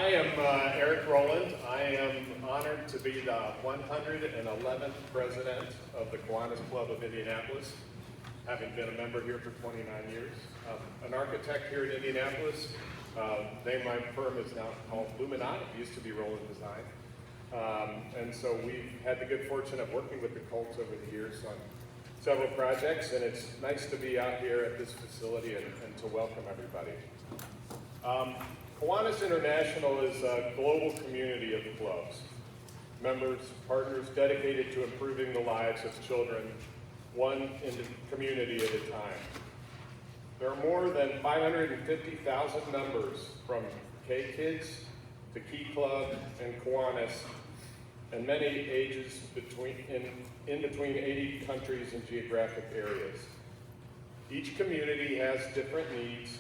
I am Eric Rowland. I am honored to be the 111th president of the Kiwanis Club of Indianapolis, having been a member here for 29 years. An architect here in Indianapolis. Name my firm is now called Luminat. It used to be Rowland Design. And so we've had the good fortune of working with the Colts over the years on several projects, and it's nice to be out here at this facility and to welcome everybody. Kiwanis International is a global community of clubs, members, partners dedicated to improving the lives of children, one community at a time. There are more than 550,000 members from K-Kids to Key Club and Kiwanis, and many ages in between 80 countries and geographic areas. Each community has different needs,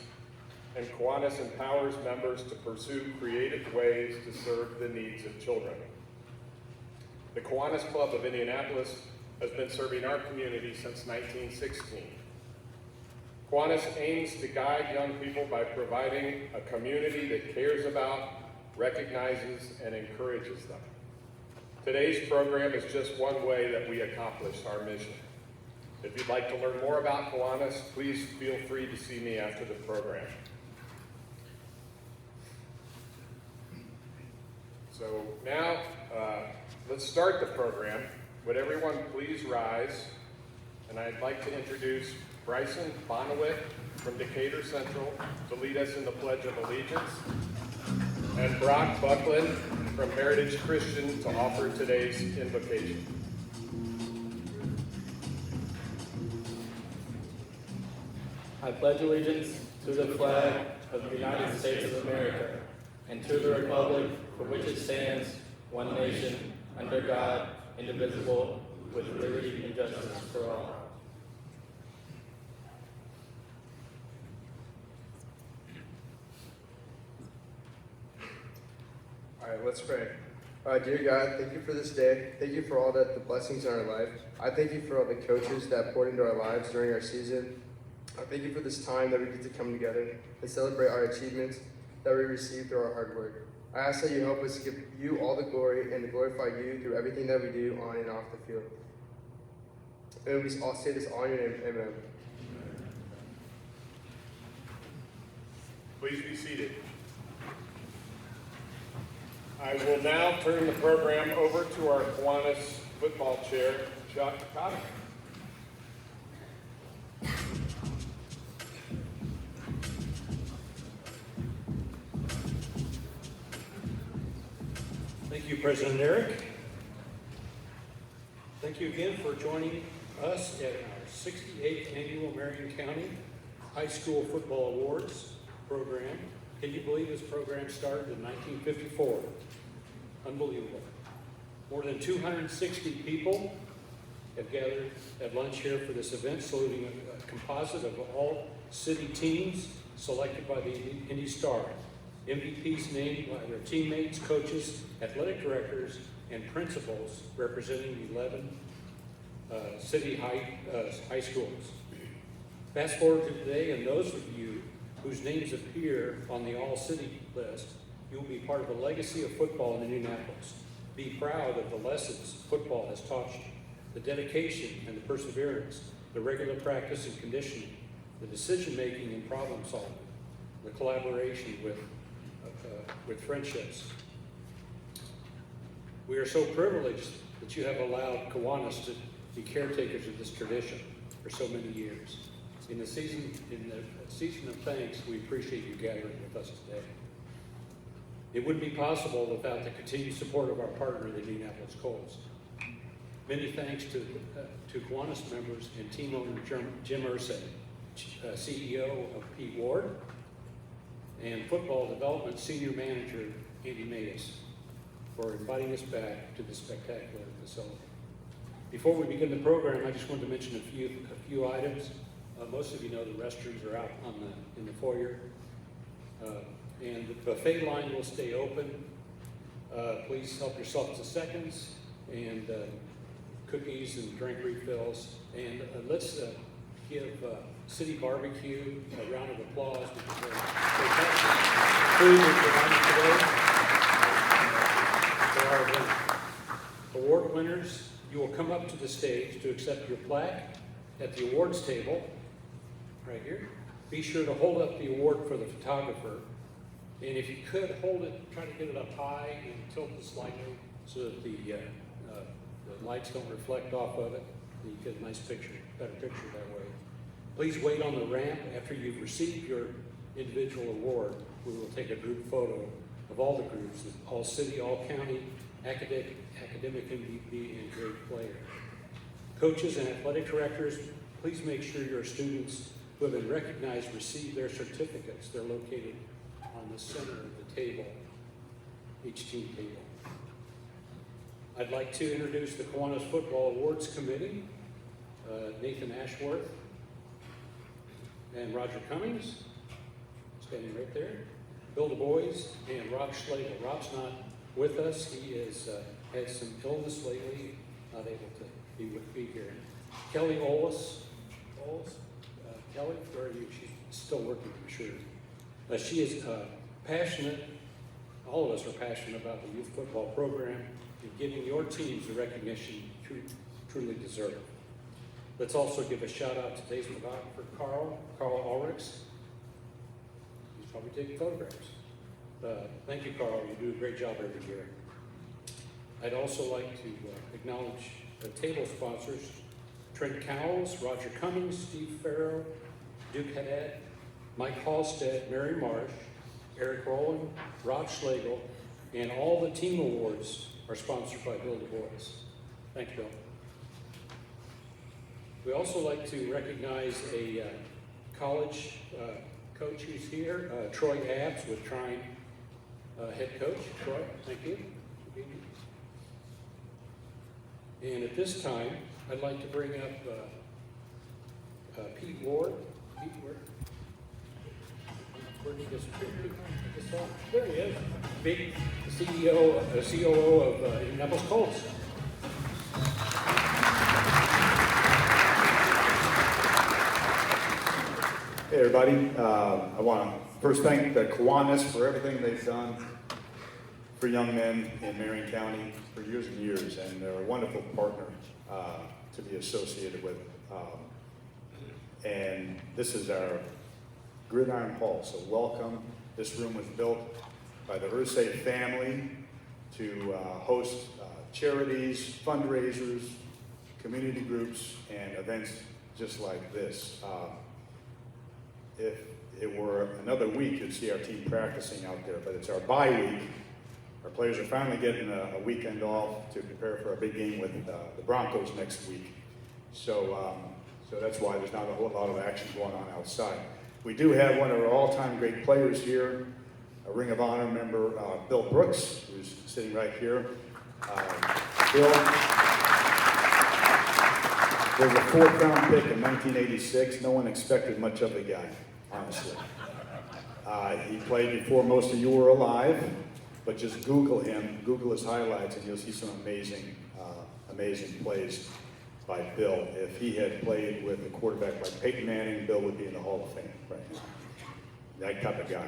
and Kiwanis empowers members to pursue creative ways to serve the needs of children. The Kiwanis Club of Indianapolis has been serving our community since 1916. Kiwanis aims to guide young people by providing a community that cares about, recognizes, and encourages them. Today's program is just one way that we accomplish our mission. If you'd like to learn more about Kiwanis, please feel free to see me after the program. So now, let's start the program. Would everyone please rise? And I'd like to introduce Bryson Bonowit from Decatur Central to lead us in the Pledge of Allegiance, and Brock Buckland from Heritage Christian to offer today's invocation. I pledge allegiance to the flag of the United States of America and to the republic for which it stands, one nation, under God, indivisible, with liberty and justice for all. All right, let's pray. Dear God, thank you for this day. Thank you for all the blessings in our life. I thank you for all the coaches that poured into our lives during our season. I thank you for this time that we get to come together and celebrate our achievements that we received through our hard work. I ask that you help us give you all the glory and to glorify you through everything that we do on and off the field. And we all say this all in your name. Amen. Please be seated. I will now turn the program over to our Kiwanis football chair, Chuck Cotter. Thank you, President Eric. Thank you again for joining us at our 68th Annual Marion County High School Football Awards program. Can you believe this program started in 1954? Unbelievable. More than 260 people have gathered at lunch here for this event, saluting a composite of all city teams selected by the Indy Star. MVPs named by their teammates, coaches, athletic directors, and principals representing 11 city high schools. Fast forward to today, and those of you whose names appear on the all-city list, you will be part of a legacy of football in Indianapolis. Be proud of the lessons football has taught you, the dedication and the perseverance, the regular practice and conditioning, the decision-making and problem-solving, the collaboration with friendships. We are so privileged that you have allowed Kiwanis to be caretakers of this tradition for so many years. In the season of thanks, we appreciate you gathering with us today. It wouldn't be possible without the continued support of our partner, the Indianapolis Colts. Many thanks to Kiwanis members and team owner Jim Irsay, CEO of Pete Ward, and football development senior manager Andy Mayes for inviting us back to this spectacular facility. Before we begin the program, I just wanted to mention a few items. Most of you know the restrooms are out in the foyer, and the buffet line will stay open. Please help yourself to seconds and cookies and drink refills. And let's give City Barbecue a round of applause because they're fantastic food we're providing today. Award winners, you will come up to the stage to accept your plaque at the awards table, right here. Be sure to hold up the award for the photographer. And if you could hold it, try to get it up high and tilt it slightly so that the lights don't reflect off of it. You get a nice picture, better picture that way. Please wait on the ramp after you've received your individual award. We will take a group photo of all the groups, all city, all county, academic MVP, and great player. Coaches and athletic directors, please make sure your students who have been recognized receive their certificates. They're located on the center of the table, each team table. I'd like to introduce the Kiwanis Football Awards Committee, Nathan Ashworth and Roger Cummings, standing right there, Bill Du Bois and Rob Schlegel. Rob's not with us. He has had some illness lately, not able to be here. Kelly Ollis, Kelly, where are you? She's still working, I'm sure. She is passionate, all of us are passionate about the youth football program and giving your teams the recognition you truly deserve. Let's also give a shout out to today's photographer, Carl Ulrichs. He's probably taking photographs. Thank you, Carl. You do a great job every year. I'd also like to acknowledge the table sponsors, Trent Cowles, Roger Cummings, Steve Farrow, Duke Haddad, Mike Halstead, Mary Marsh, Eric Rowland, Rob Schlegel, and all the team awards are sponsored by Bill Du Bois. Thank you, Bill. We also like to recognize a college coach who's here, Troy Abbs with Trine head coach. Troy, thank you for being here. And at this time, I'd like to bring up Pete Ward. Pete, where did he disappear? There he is. Big COO of Indianapolis Colts. Hey everybody, I want to first thank the Kiwanis for everything they've done for young men in Marion County for years and years, and they're a wonderful partner to be associated with. And this is our Gridiron Hall, so welcome. This room was built by the Ursay family to host charities, fundraisers, community groups, and events just like this. If it were another week, you'd see our team practicing out there, but it's our bye week. Our players are finally getting a weekend off to prepare for a big game with the Broncos next week. So that's why there's not a whole lot of action going on outside. We do have one of our all-time great players here, a Ring of Honor member, Bill Brooks, who's sitting right here. Bill was a fourth-round pick in 1986. No one expected much of the guy, honestly. He played before most of you were alive, but just Google him, Google his highlights, and you'll see some amazing plays by Bill. If he had played with a quarterback like Peyton Manning, Bill would be in the Hall of Fame right now. That type of guy,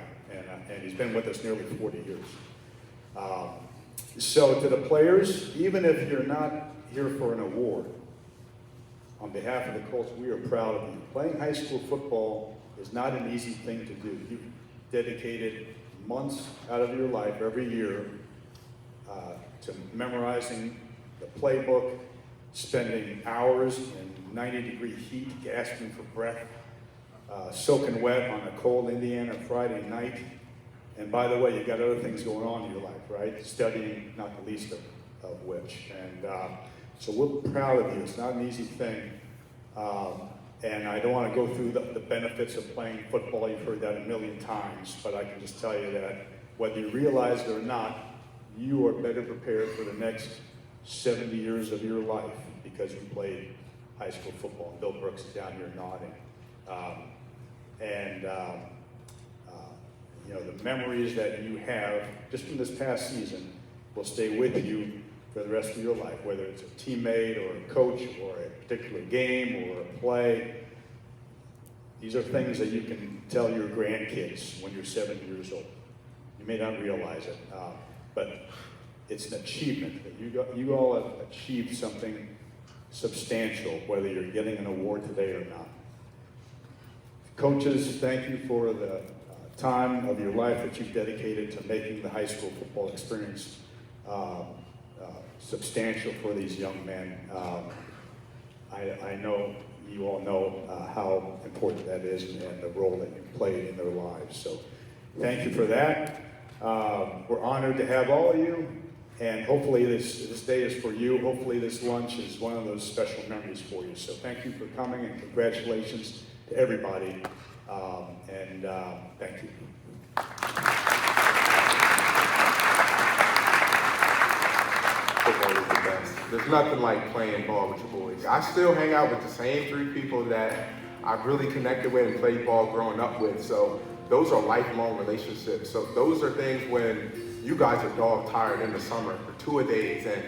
and he's been with us nearly 40 years. So to the players, even if you're not here for an award, on behalf of the Colts, we are proud of you. Playing high school football is not an easy thing to do. You've dedicated months out of your life every year to memorizing the playbook, spending hours in 90-degree heat, gasping for breath, soaking wet on a cold Indiana Friday night. And by the way, you've got other things going on in your life, right? Studying, not the least of which. And so we're proud of you. It's not an easy thing. And I don't want to go through the benefits of playing football. You've heard that a million times. But I can just tell you that whether you realize it or not, you are better prepared for the next 70 years of your life because you played high school football. Bill Brooks is down here nodding. You know, the memories that you have just from this past season will stay with you for the rest of your life, whether it's a teammate or a coach or a particular game or a play. These are things that you can tell your grandkids when you're 70 years old. You may not realize it, but it's an achievement. That you all have achieved something substantial, whether you're getting an award today or not. Coaches, thank you for the time of your life that you've dedicated to making the high school football experience substantial for these young men. I know you all know how important that is and the role that you played in their lives. So thank you for that. We're honored to have all of you, and hopefully this day is for you. Hopefully this lunch is one of those special memories for you. So thank you for coming, and congratulations to everybody, and thank you. Football is the best. There's nothing like playing ball with your boys. I still hang out with the same 3 people that I've really connected with and played ball growing up with. So those are lifelong relationships. So those are things when you guys are dog tired in the summer for 2-a-days and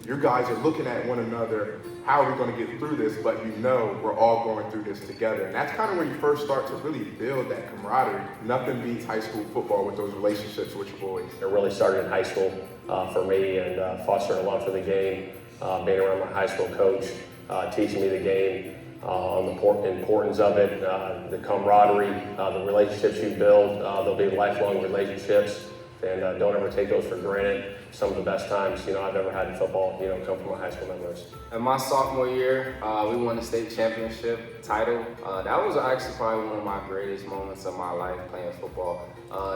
you guys are looking at one another, how are we going to get through this? But you know we're all going through this together. And that's kind of where you first start to really build that camaraderie. Nothing beats high school football with those relationships with your boys. It really started in high school for me, and fostering a love for the game, being around my high school coach, teaching me the game, on the importance of it, the camaraderie, the relationships you build. They'll be lifelong relationships, and don't ever take those for granted. Some of the best times, I've ever had in football, come from my high school memories. In my sophomore year, we won the state championship title. That was actually probably one of my greatest moments of my life playing football.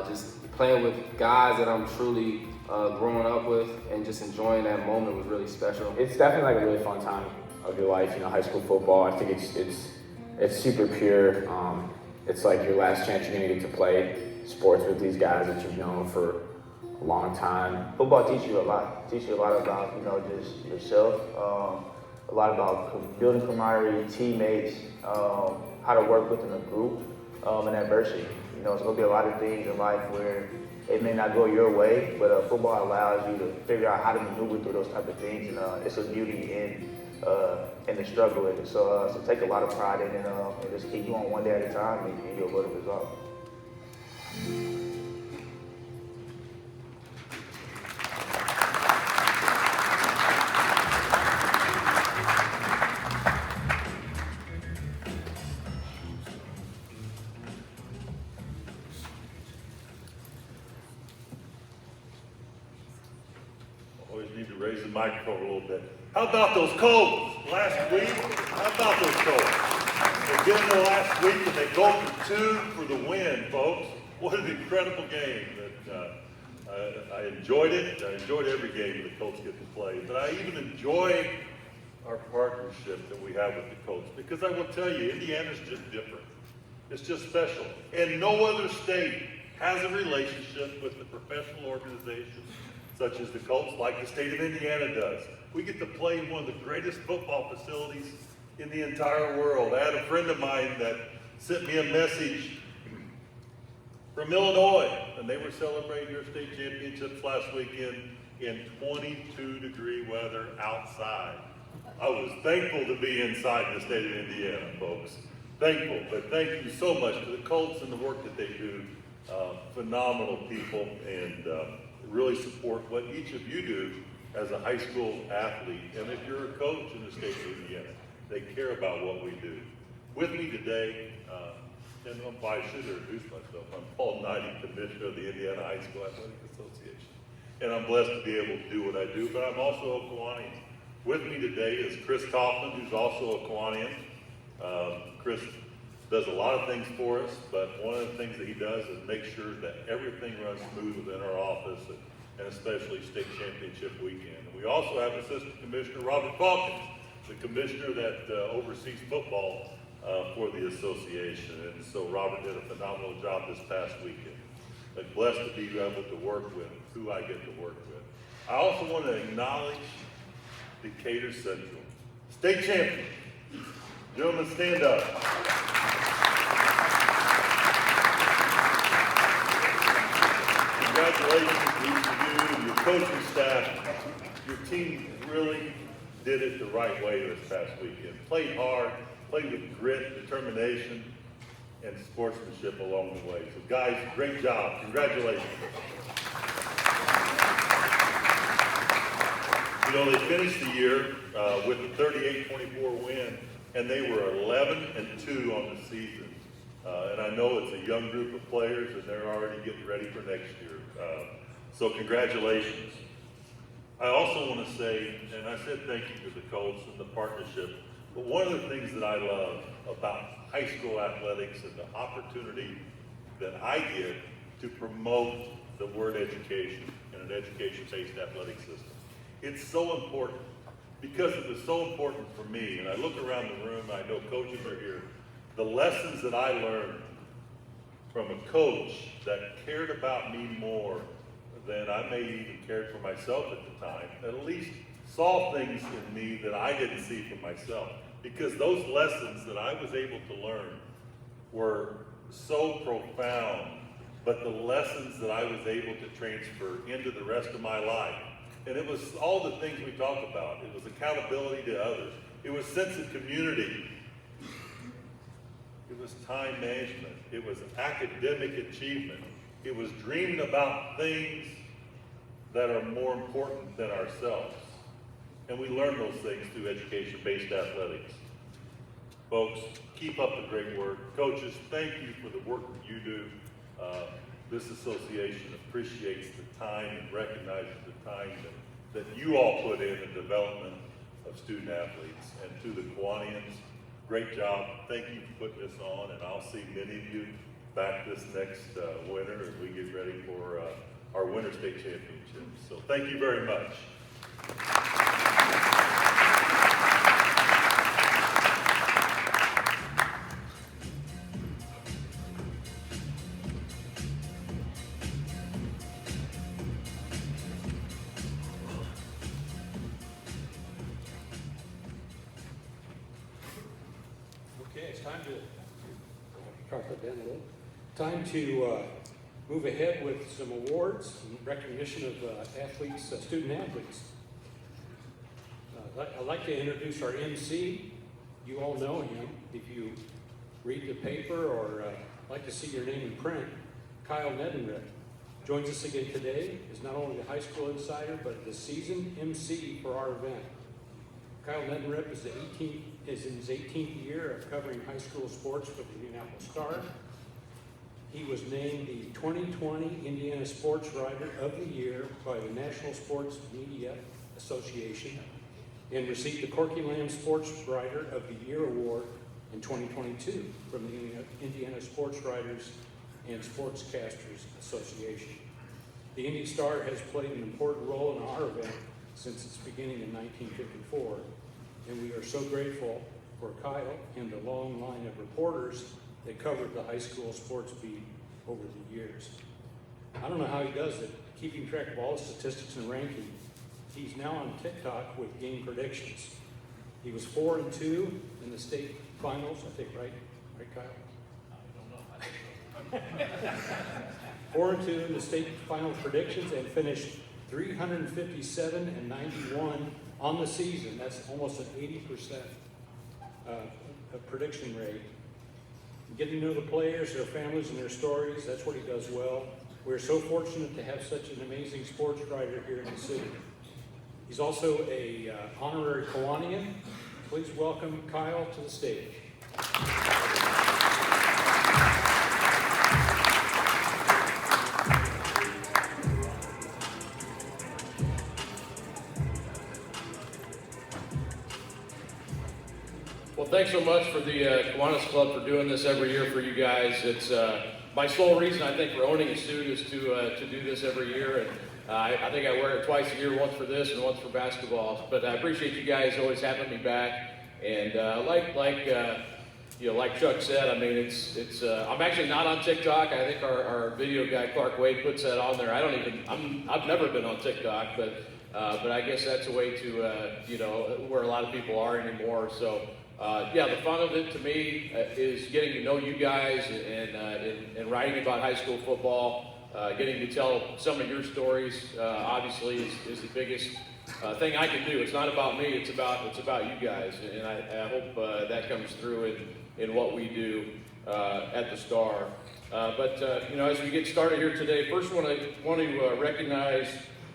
Just playing with guys that I'm truly growing up with, and just enjoying that moment was really special. It's definitely like a really fun time of your life, high school football. I think it's super pure. It's like your last chance you're gonna get to play sports with these guys that you've known for a long time. Football teaches you a lot. Teach you a lot about, just yourself. A lot about building camaraderie, teammates, how to work within a group, and adversity. It's gonna be a lot of things in life where it may not go your way, but football allows you to figure out how to maneuver through those type of things, and it's a beauty in the struggle with it. So take a lot of pride in it, and just keep going one day at a time, and you'll go to the result. Always need to raise the microphone a little bit. How about those Colts last week? How about those Colts? They get in there last week and they go for 2 for the win, folks. What an incredible game. I enjoyed it. I enjoyed every game the Colts get to play. But I even enjoy our partnership that we have with the Colts, because I will tell you, Indiana's just different. It's just special. And no other state has a relationship with the professional organization such as the Colts, like the state of Indiana does. We get to play in one of the greatest football facilities in the entire world. I had a friend of mine that sent me a message from Illinois, and they were celebrating their state championships last weekend in 22-degree weather outside. I was thankful to be inside the state of Indiana, folks. Thankful, but thank you so much to the Colts and the work that they do. Phenomenal people, and really support what each of you do as a high school athlete. And if you're a coach in the state of Indiana, they care about what we do. With me today, and I should introduce myself, I'm Paul Knighty, Commissioner of the Indiana High School Athletic Association. And I'm blessed to be able to do what I do, but I'm also a Kiwanian. With me today is Chris Kaufman, who's also a Kiwanian. Chris does a lot of things for us, but one of the things that he does is make sure that everything runs smooth within our office, and especially state championship weekend. And we also have Assistant Commissioner Robert Falkins, the commissioner that oversees football for the association. And so Robert did a phenomenal job this past weekend. I'm blessed to be able to work with who I get to work with. I also want to acknowledge Decatur Central, state champion. Gentlemen, stand up. Congratulations to each of you and your coaching staff. Your team really did it the right way this past weekend. Played hard, played with grit, determination, and sportsmanship along the way. So guys, great job. Congratulations. You know, they finished the year with a 38-24 win, and they were 11-2 on the season. And I know it's a young group of players, and they're already getting ready for next year. So congratulations. I also want to say, and I said thank you to the coach and the partnership, but one of the things that I love about high school athletics and the opportunity that I get to promote the word education in an education-based athletic system. It's so important because it was so important for me, and I look around the room, I know coaches are here, the lessons that I learned from a coach that cared about me more than I may even cared for myself at the time, at least saw things in me that I didn't see for myself. Because those lessons that I was able to learn were so profound, but the lessons that I was able to transfer into the rest of my life. And it was all the things we talk about. It was accountability to others. It was sense of community. It was time management. It was academic achievement. It was dreaming about things that are more important than ourselves. And we learn those things through education-based athletics. Folks, keep up the great work. Coaches, thank you for the work that you do. This association appreciates the time and recognizes the time that you all put in the development of student athletes. And to the Kiwanians, great job. Thank you for putting this on, and I'll see many of you back this next winter as we get ready for our Winter State Championships. So thank you very much. Okay, it's time to carpet down a little. Time to move ahead with some awards and recognition of athletes, student athletes. I'd like to introduce our MC. You all know him. If you read the paper or like to see your name in print, Kyle Nedenrip joins us again today as not only the high school insider, but the seasoned MC for our event. Kyle Nedenrip is in his 18th year of covering high school sports for the Indianapolis Star. He was named the 2020 Indiana Sports Writer of the Year by the National Sports Media Association and received the Corky Lamb Sports Writer of the Year Award in 2022 from the Indiana Sports Writers and Sportscasters Association. The Indy Star has played an important role in our event since its beginning in 1954, and we are so grateful for Kyle and the long line of reporters that covered the high school sports beat over the years. I don't know how he does it, keeping track of all the statistics and ranking. He's now on TikTok with game predictions. He was 4-2 in the state finals, I think, right? Right, Kyle? I don't know. 4-2 in the state final predictions and finished 357-91 on the season. That's almost an 80% prediction rate. Getting to know the players, their families, and their stories, that's what he does well. We're so fortunate to have such an amazing sports writer here in the city. He's also a honorary Kiwanian. Please welcome Kyle to the stage. Well, thanks so much for the Kiwanis Club for doing this every year for you guys. It's my sole reason, I think, for owning a suit is to do this every year. And I think I wear it twice a year, once for this and once for basketball. But I appreciate you guys always having me back. And like Chuck said, I mean, I'm actually not on TikTok. I think our video guy Clark Wade puts that on there. I've never been on TikTok, but I guess that's a way to where a lot of people are anymore. So. The fun of it to me is getting to know you guys and writing about high school football, getting to tell some of your stories. Obviously, is the biggest thing I can do. It's not about me; it's about you guys, and I hope that comes through in what we do at the Star. As we get started here today, first want to recognize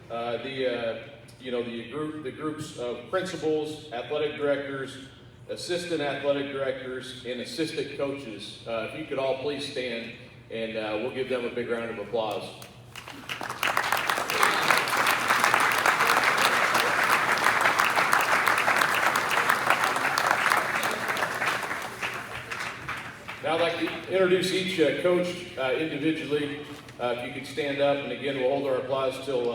the the groups of principals, athletic directors, assistant athletic directors, and assistant coaches. If you could all please stand, and we'll give them a big round of applause. Now I'd like to introduce each coach individually. If you could stand up, and again, we'll hold our applause till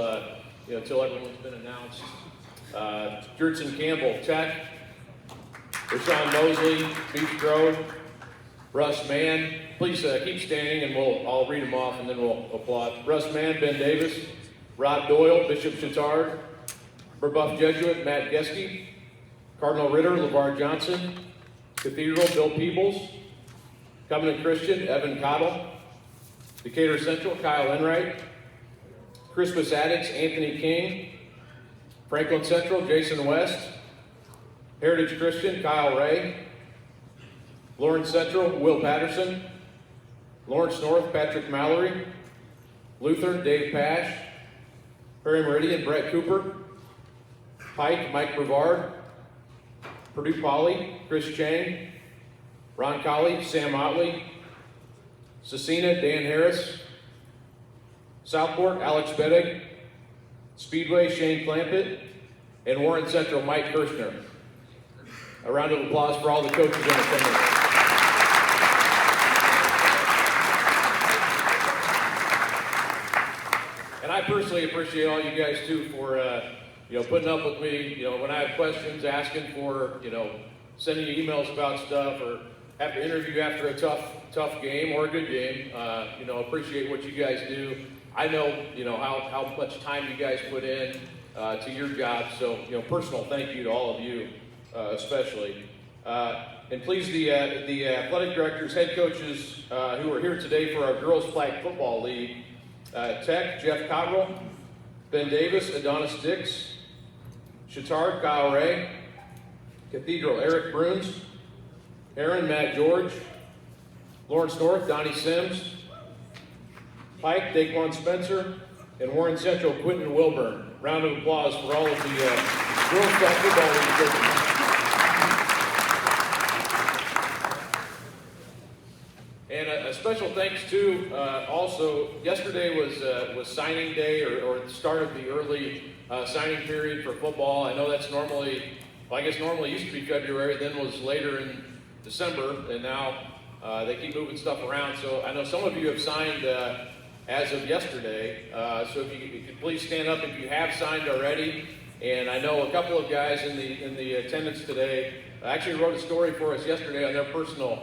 everyone's been announced. Jurtson Campbell, Tech. Rashawn Mosley, Beach Grove. Russ Mann. Please keep standing, and I'll read them off, and then we'll applaud. Russ Mann, Ben Davis. Rod Doyle, Bishop Chittard. Burbuff Jesuit, Matt Geske. Cardinal Ritter, LeVar Johnson. Cathedral, Bill Peebles. Covenant Christian, Evan Cottle. Decatur Central, Kyle Enright. Christmas Addicts, Anthony King. Franklin Central, Jason West. Heritage Christian, Kyle Ray. Lawrence Central, Will Patterson. Lawrence North, Patrick Mallory. Lutheran, Dave Pash. Perry Meridian, Brett Cooper. Pike, Mike Brevard. Purdue Poly, Chris Chang. Ron Colley, Sam Otley. Cecina, Dan Harris. Southport, Alex Bettig. Speedway, Shane Clampett. And Warren Central, Mike Kirshner. A round of applause for all the coaches in attendance. And I personally appreciate all you guys too for putting up with me. When I have questions, asking for, sending you emails about stuff, or have to interview after a tough game or a good game. Appreciate what you guys do. I know, how much time you guys put in to your job. So, personal thank you to all of you, especially. And please, the athletic directors, head coaches who are here today for our Girls Flag Football League. Tech, Jeff Cottrell. Ben Davis, Adonis Dix. Chittard, Kyle Ray. Cathedral, Eric Bruns. Aaron, Matt George. Lawrence North, Donnie Sims. Pike, Daquan Spencer. And Warren Central, Quentin Wilburn. Round of applause for all of the Girls Flag Football League coaches. And a special thanks to also, yesterday was signing day, or the start of the early signing period for football. I know that's normally used to be February, then was later in December, and now they keep moving stuff around. So I know some of you have signed as of yesterday. So if you could please stand up if you have signed already. And I know a couple of guys in the attendance today actually wrote a story for us yesterday on their personal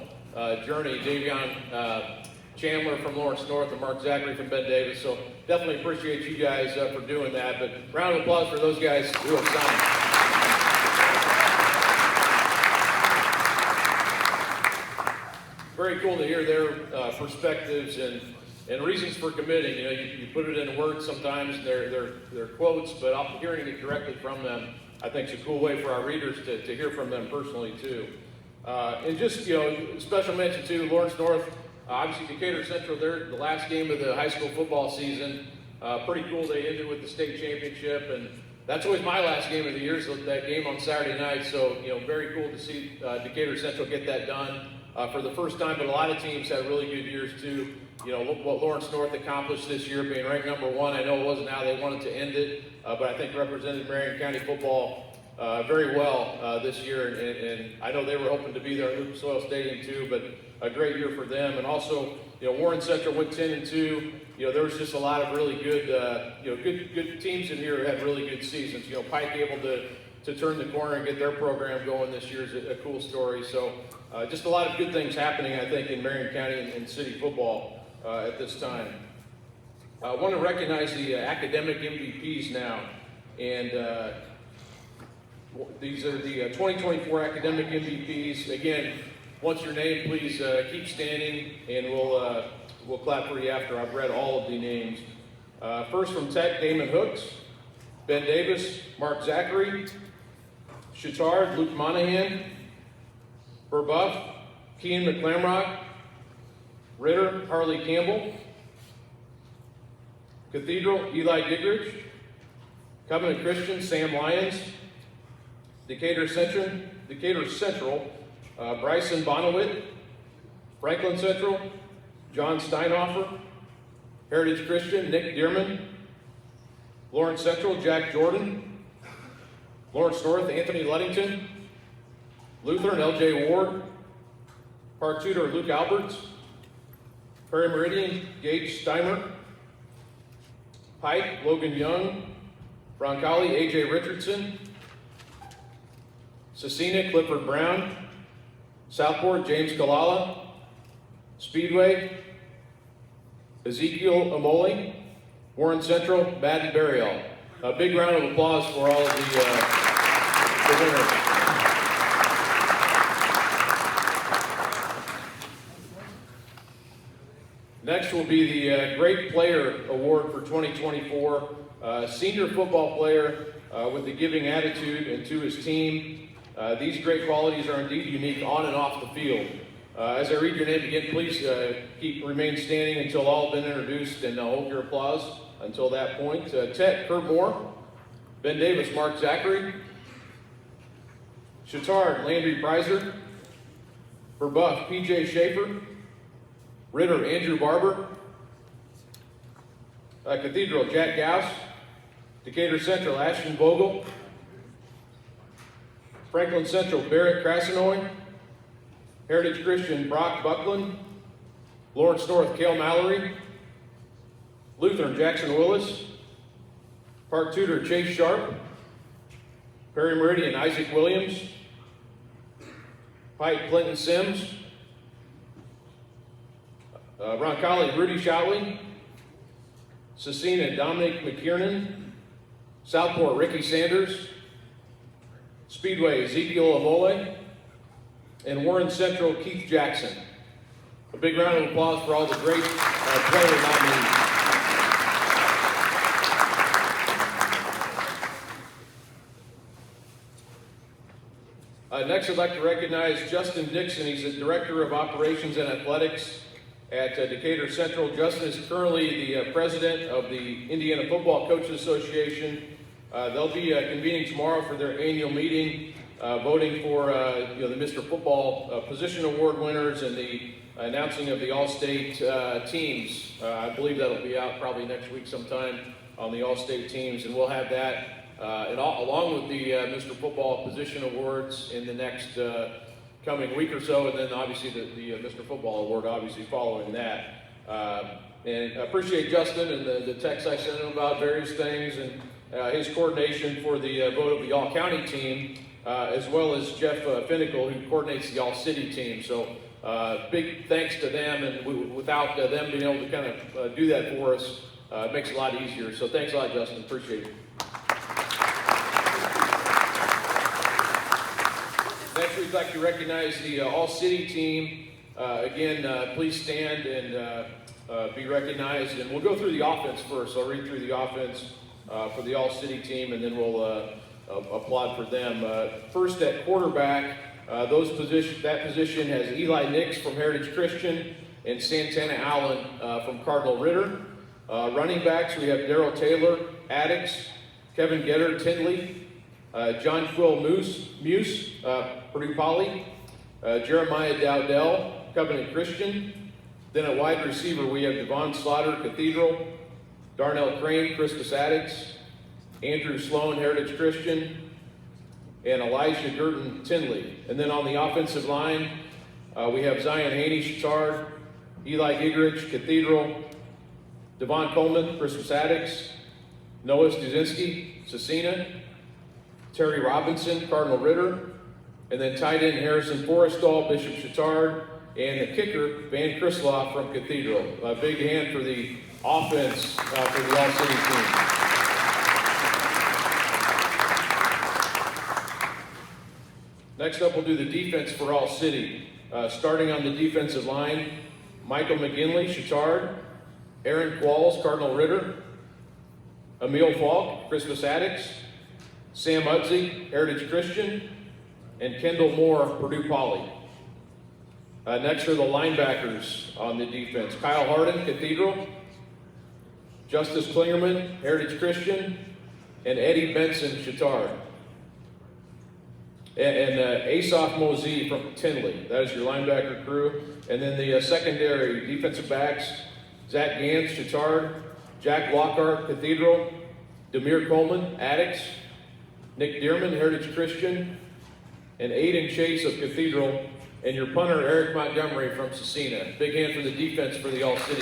journey. Davion Chandler from Lawrence North and Mark Zachary from Ben Davis. So definitely appreciate you guys for doing that. But round of applause for those guys who have signed. Very cool to hear their perspectives and reasons for committing. You put it in words sometimes, they're quotes, but hearing it directly from them, I think is a cool way for our readers to hear from them personally too. And just, special mention to Lawrence North, obviously Decatur Central, they're the last game of the high school football season. Pretty cool they ended with the state championship, and that's always my last game of the year, so that game on Saturday night. So, very cool to see Decatur Central get that done for the first time, but a lot of teams had really good years too. Look what Lawrence North accomplished this year, being ranked number 1. I know it wasn't how they wanted to end it, but I think represented Marion County football very well this year, and I know they were hoping to be there at Lucas Oil Stadium too, but a great year for them. And also, Warren Central went 10-2. There was just a lot of really good, good teams in here who had really good seasons. Pike able to turn the corner and get their program going this year is a cool story. So just a lot of good things happening, I think, in Marion County and city football at this time. I want to recognize the academic MVPs now, and these are the 2024 academic MVPs. Again, once you're named, please keep standing, and we'll clap for you after I've read all of the names. First from Tech, Damon Hooks. Ben Davis, Mark Zachary. Chittard, Luke Monahan. Burbuff, Kean McClamrock. Ritter, Harley Campbell. Cathedral, Eli Gigrich. Covenant Christian, Sam Lyons. Decatur Central, Bryson Bonowit. Franklin Central, John Steinhofer. Heritage Christian, Nick Dearman. Lawrence Central, Jack Jordan. Lawrence North, Anthony Ludington. Lutheran, LJ Ward. Park Tutor, Luke Alberts. Prairie Meridian, Gage Steimer. Pike, Logan Young. Roncalli, AJ Richardson. Cecina, Clifford Brown. Southport, James Kalala. Speedway, Ezekiel Amoli. Warren Central, Madden Burial. A big round of applause for all of the winners. Next will be the Great Player Award for 2024. Senior football player with a giving attitude and to his team. These great qualities are indeed unique on and off the field. As I read your name again, please remain standing until all have been introduced and hold your applause until that point. Tet, Kurt Moore. Ben Davis, Mark Zachary. Chatard, Landry Breiser. Verbuff, PJ Schaefer. Ritter, Andrew Barber. Cathedral, Jack Gauss. Decatur Central, Ashton Vogel. Franklin Central, Barrett Krasinoy. Heritage Christian, Brock Buckland. Lawrence North, Cale Mallory. Lutheran, Jackson Willis. Park Tutor, Chase Sharp. Prairie Meridian, Isaac Williams. Pike, Clinton Sims. Roncalli, Rudy Shotley. Cecina, Dominic McKiernan. Southport, Ricky Sanders. Speedway, Ezekiel Amole. And Warren Central, Keith Jackson. A big round of applause for all the great player nominees. Next, I'd like to recognize Justin Dixon. He's the Director of Operations and Athletics at Decatur Central. Justin is currently the President of the Indiana Football Coaches Association. They'll be convening tomorrow for their annual meeting, voting for the Mr. Football Position Award winners and the announcing of the All-State teams. I believe that'll be out probably next week sometime on the All-State teams, and we'll have that along with the Mr. Football Position Awards in the next coming week or so, and then obviously the Mr. Football Award obviously following that. And I appreciate Justin and the text I sent him about various things and his coordination for the vote of the All-County team, as well as Jeff Finnicle, who coordinates the All-City team. So big thanks to them, and without them being able to kind of do that for us, it makes it a lot easier. So thanks a lot, Justin. Appreciate it. Next, we'd like to recognize the All-City team. Again, please stand and be recognized. And we'll go through the offense first. I'll read through the offense for the All-City team, and then we'll applaud for them. First, at quarterback, that position has Eli Nix from Heritage Christian and Santana Allen from Cardinal Ritter. Running backs, we have Darrell Taylor, Addicts, Kevin Getter, Tinley, John Quill Muse, Purdue Poly, Jeremiah Dowdell, Covenant Christian. Then at wide receiver, we have Devon Slaughter, Cathedral, Darnell Crane, Crispus Addicts, Andrew Sloan, Heritage Christian, and Elijah Gurton, Tinley. And then on the offensive line, we have Zion Haney, Chatard, Eli Gigrich, Cathedral, Devon Coleman, Crispus Addicts, Noah Stuzinski, Cecina, Terry Robinson, Cardinal Ritter, and then tight end Harrison Forrestall, Bishop Chatard, and the kicker, Van Krisloff from Cathedral. A big hand for the offense for the All-City team. Next up, we'll do the defense for All-City. Starting on the defensive line, Michael McGinley, Chatard, Aaron Qualls, Cardinal Ritter, Emil Falk, Crispus Addicts, Sam Udsey, Heritage Christian, and Kendall Moore, Purdue Poly. Next are the linebackers on the defense. Kyle Harden, Cathedral, Justice Klingerman, Heritage Christian, and Eddie Benson Chittard. And Asaph Mosey from Tinley. That is your linebacker crew. And then the secondary defensive backs, Zach Gans, Chittard, Jack Lockhart, Cathedral, Demir Coleman, Addicts, Nick Dearman, Heritage Christian, and Aiden Chase of Cathedral, and your punter, Eric Montgomery from Cecina. Big hand for the defense for the All-City.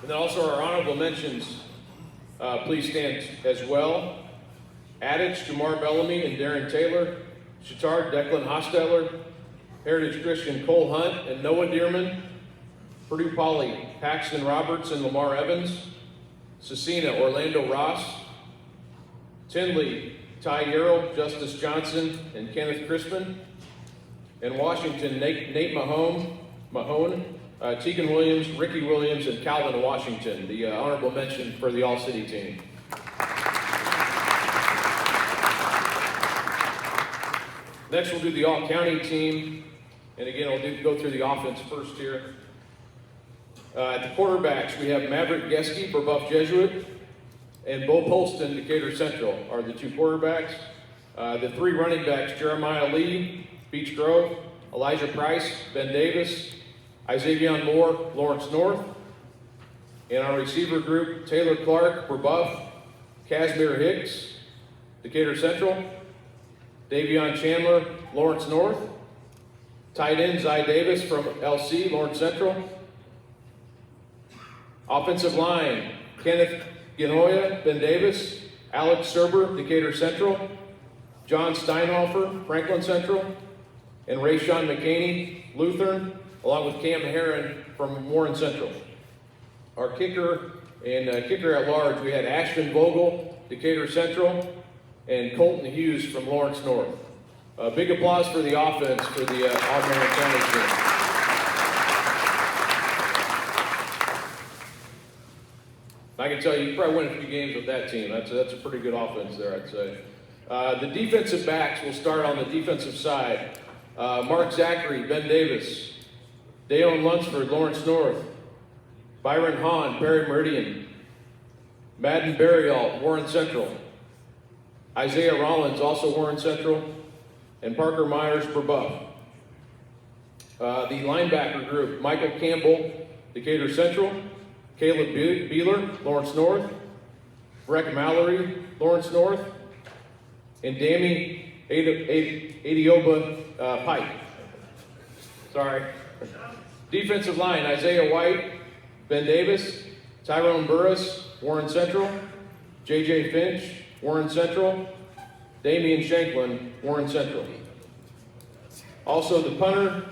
And then also our honorable mentions, please stand as well. Addicts, Jamar Bellamy and Darren Taylor. Chittard, Declan Hostetler. Heritage Christian, Cole Hunt and Noah Dearman. Purdue Poly, Paxton Roberts and Lamar Evans. Cecina, Orlando Ross. Tinley, Ty Yarrow, Justice Johnson, and Kenneth Crispin. And Washington, Nate Mahone, Tegan Williams, Ricky Williams, and Calvin Washington, the honorable mention for the All-City team. Next, we'll do the All-County team. And again, I'll go through the offense first here. At the quarterbacks, we have Maverick Geske for Buff Jesuit, and Bo Polston, Decatur Central, are the two quarterbacks. The three running backs, Jeremiah Lee, Beach Grove, Elijah Price, Ben Davis, Isaiah Moore, Lawrence North. And our receiver group, Taylor Clark for Buff, Casimir Hicks, Decatur Central, Davion Chandler, Lawrence North. Tight end, Zy Davis from LC, Lawrence Central. Offensive line, Kenneth Ginoya, Ben Davis, Alex Serber, Decatur Central, John Steinhofer, Franklin Central, and Rayshawn McCaney, Lutheran, along with Cam Herron from Warren Central. Our kicker and kicker at large, we had Ashton Vogel, Decatur Central, and Colton Hughes from Lawrence North. Big applause for the offense for the Auburn County team. I can tell you probably win a few games with that team. That's a pretty good offense there, I'd say. The defensive backs will start on the defensive side. Mark Zachary, Ben Davis, Dayon Lunsford, Lawrence North, Byron Hahn, Perry Meridian, Madden Berryall, Warren Central, Isaiah Rollins, also Warren Central, and Parker Myers for Buff. The linebacker group, Michael Campbell, Decatur Central, Caleb Beeler, Lawrence North, Breck Mallory, Lawrence North, and Dammy Adioba Pike. Sorry. Defensive line, Isaiah White, Ben Davis, Tyrone Burris, Warren Central, J.J. Finch, Warren Central, Damian Shanklin, Warren Central. Also the punter,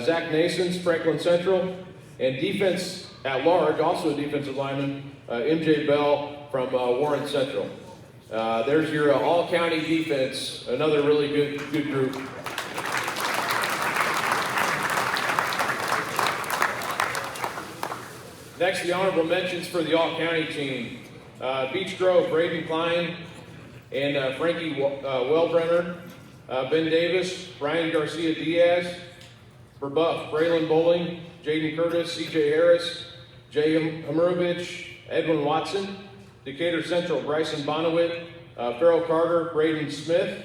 Zach Nasons, Franklin Central, and defense at large, also a defensive lineman, MJ Bell from Warren Central. There's your all-county defense, another really good group. Next, the honorable mentions for the all-county team. Beach Grove, Braden Klein, and Frankie Wellbrenner. Ben Davis, Brian Garcia Diaz. For Buff, Braylon Bowling, Jaden Curtis, C.J. Harris, Jay Hamurovich, Edwin Watson. Decatur Central, Bryson Bonowit, Farrell Carter, Braden Smith.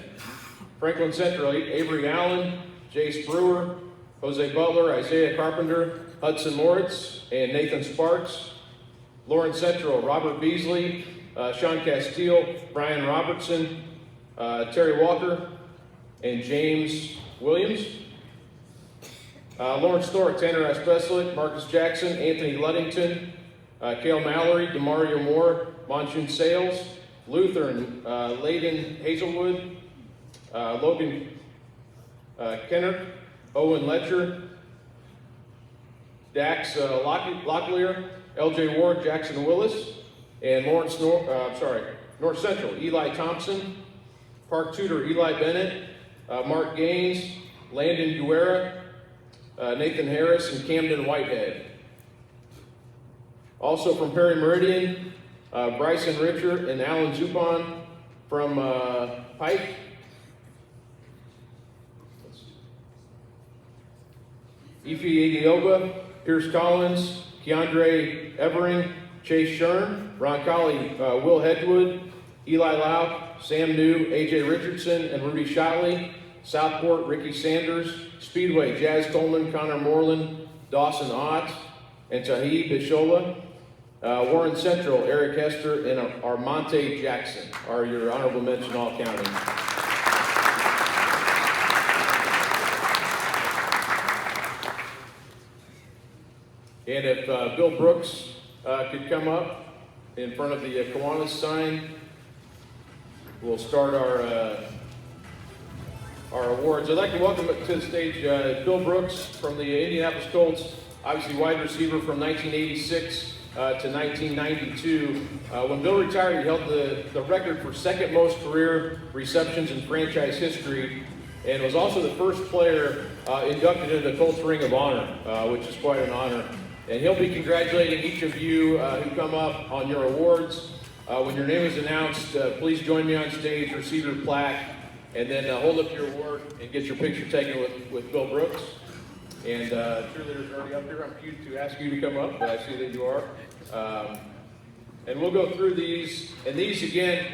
Franklin Central, Avery Allen, Jace Brewer, Jose Butler, Isaiah Carpenter, Hudson Moritz, and Nathan Sparks. Lawrence Central, Robert Beasley, Sean Castile, Brian Robertson, Terry Walker, and James Williams. Lawrence North, Tanner Espeslet, Marcus Jackson, Anthony Luddington, Cale Mallory, Demario Moore, Monsoon Sales, Lutheran, Layden Hazelwood, Logan Kenner, Owen Letcher, Dax Locklear, LJ Ward, Jackson Willis, and North Central, Eli Thompson, Park Tutor, Eli Bennett, Mark Gaines, Landon Guerra, Nathan Harris, and Camden Whitehead. Also from Perry Meridian, Bryson Richard and Alan Zupon from Pike. Ife Adioba, Pierce Collins, Keandre Evering, Chase Shern, Roncalli, Will Hedgewood, Eli Lau, Sam New, AJ Richardson, and Rudy Shotley. Southport, Ricky Sanders. Speedway, Jazz Coleman, Connor Moreland, Dawson Ott, and Tahi Bishola. Warren Central, Eric Hester, and Armonte Jackson are your honorable mention all county. And if Bill Brooks could come up in front of the Kiwanis sign, we'll start our awards. I'd like to welcome to the stage Bill Brooks from the Indianapolis Colts, obviously wide receiver from 1986 to 1992. When Bill retired, he held the record for second most career receptions in franchise history, and was also the first player inducted into the Colts Ring of Honor, which is quite an honor. And he'll be congratulating each of you who come up on your awards. When your name is announced, please join me on stage, receive your plaque, and then hold up your award and get your picture taken with Bill Brooks. And cheerleaders are already up here. I'm cute to ask you to come up, but I see that you are. And we'll go through these. And these, again,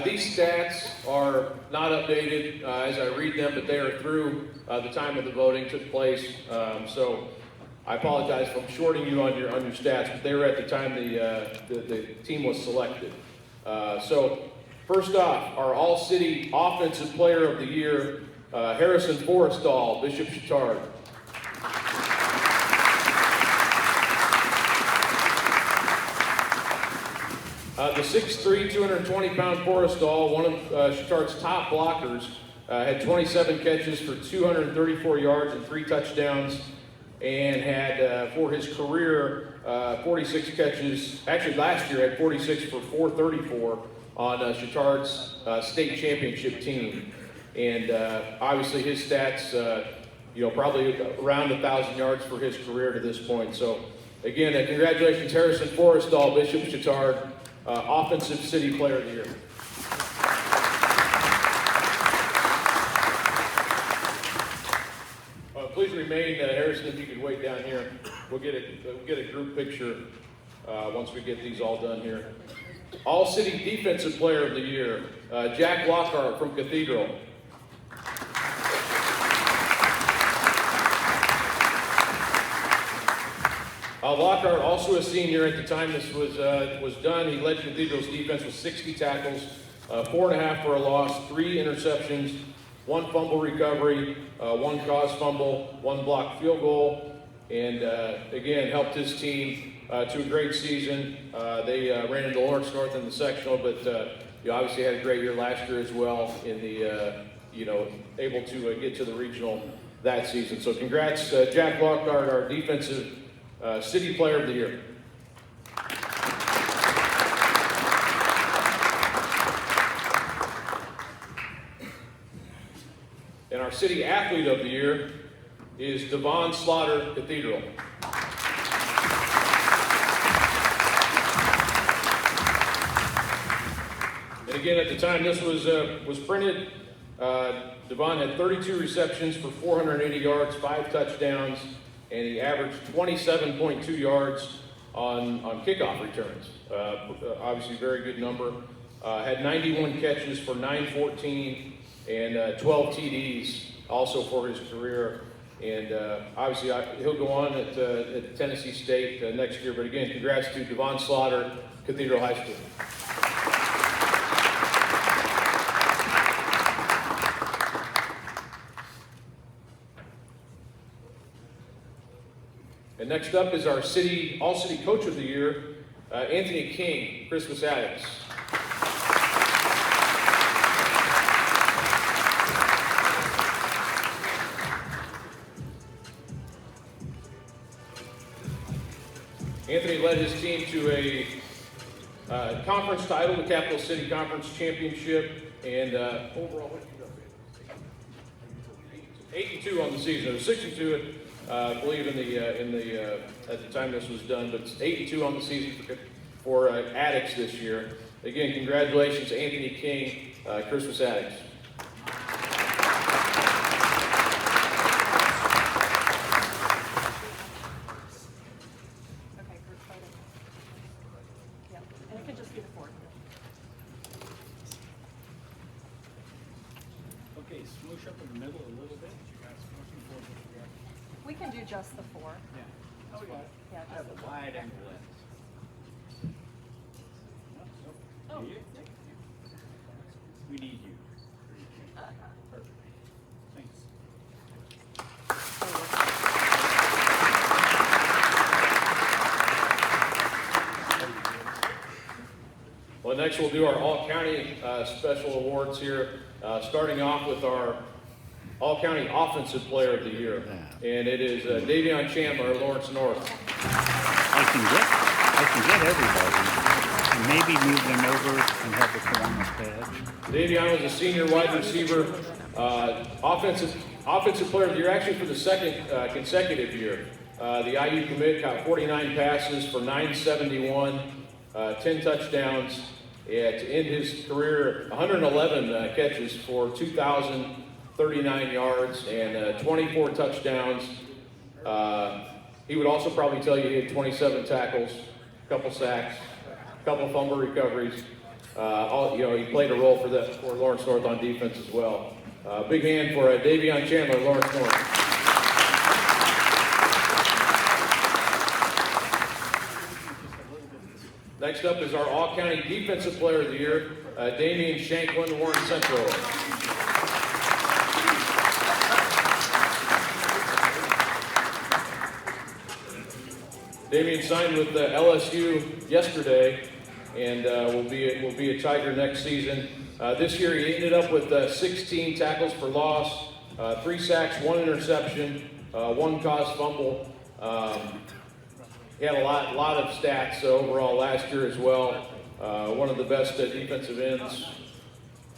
these stats are not updated as I read them, but they are through the time of the voting took place. So I apologize for shorting you on your stats, but they were at the time the team was selected. So first off, our All-City Offensive Player of the Year, Harrison Forrestall, Bishop Chatard. The 6'3", 220-pound Forrestall, one of Chatard's top blockers, had 27 catches for 234 yards and 3 touchdowns, and had, for his career, 46 catches. Actually, last year had 46 for 434 on Chatard's state championship team. And obviously his stats, probably around 1,000 yards for his career to this point. So again, congratulations, Harrison Forrestall, Bishop Chatard, Offensive City Player of the Year. Please remain, Harrison, if you could wait down here. We'll get a group picture once we get these all done here. All-City Defensive Player of the Year, Jack Lockhart from Cathedral. Lockhart, also a senior at the time this was done. He led Cathedral's defense with 60 tackles, 4.5 for a loss, 3 interceptions, 1 fumble recovery, 1 caused fumble, 1 blocked field goal, and again, helped his team to a great season. They ran into Lawrence North in the sectional, but you obviously had a great year last year as well in the, able to get to the regional that season. So congrats, Jack Lockhart, our defensive City Player of the Year. And our City Athlete of the Year is Devon Slaughter, Cathedral. And again, at the time this was printed, Devon had 32 receptions for 480 yards, 5 touchdowns, and he averaged 27.2 yards on kickoff returns. Obviously, very good number. Had 91 catches for 914 and 12 TDs also for his career. And obviously, he'll go on at Tennessee State next year. But again, congrats to Devon Slaughter, Cathedral High School. And next up is our All-City Coach of the Year, Anthony King, Christmas Addicts. Anthony led his team to a conference title, the Capital City Conference Championship, and overall, what did you go? 8-2 on the season. It was 62. I believe at the time this was done, but it's 8-2 on the season for Addicts this year. Again, congratulations to Anthony King, Christmas Addicts. Okay, push up in the middle a little bit? We can do just the 4. Yeah. Oh, we got it. Yeah, I have just a the 4. wide angle lens. Oh. We need you. Perfect. Thanks. Well, next we'll do our all-county special awards here, starting off with our all-county offensive player of the year. And it is Davion Chandler, Lawrence North. I can get everybody. And maybe move them over and have the Columbus badge. Davion was a senior wide receiver, offensive player of the year, actually for the second consecutive year. The IU commit caught 49 passes for 971, 10 touchdowns, and to end his career, 111 catches for 2,039 yards and 24 touchdowns. He would also probably tell you he had 27 tackles, a couple sacks, a couple fumble recoveries. He played a role for Lawrence North on defense as well. Big hand for Davion Chandler, Lawrence North. Next up is our all-county defensive player of the year, Damian Shanklin, Warren Central. Damian signed with LSU yesterday, and will be a Tiger next season. This year, he ended up with 16 tackles for loss, 3 sacks, 1 interception, 1 caused fumble. He had a lot of stats overall last year as well. One of the best defensive ends,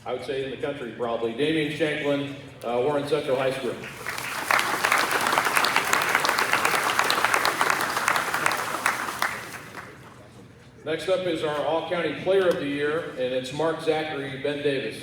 I would say, in the country probably. Damian Shanklin, Warren Central High School. Next up is our all-county player of the year, and it's Mark Zachary, Ben Davis.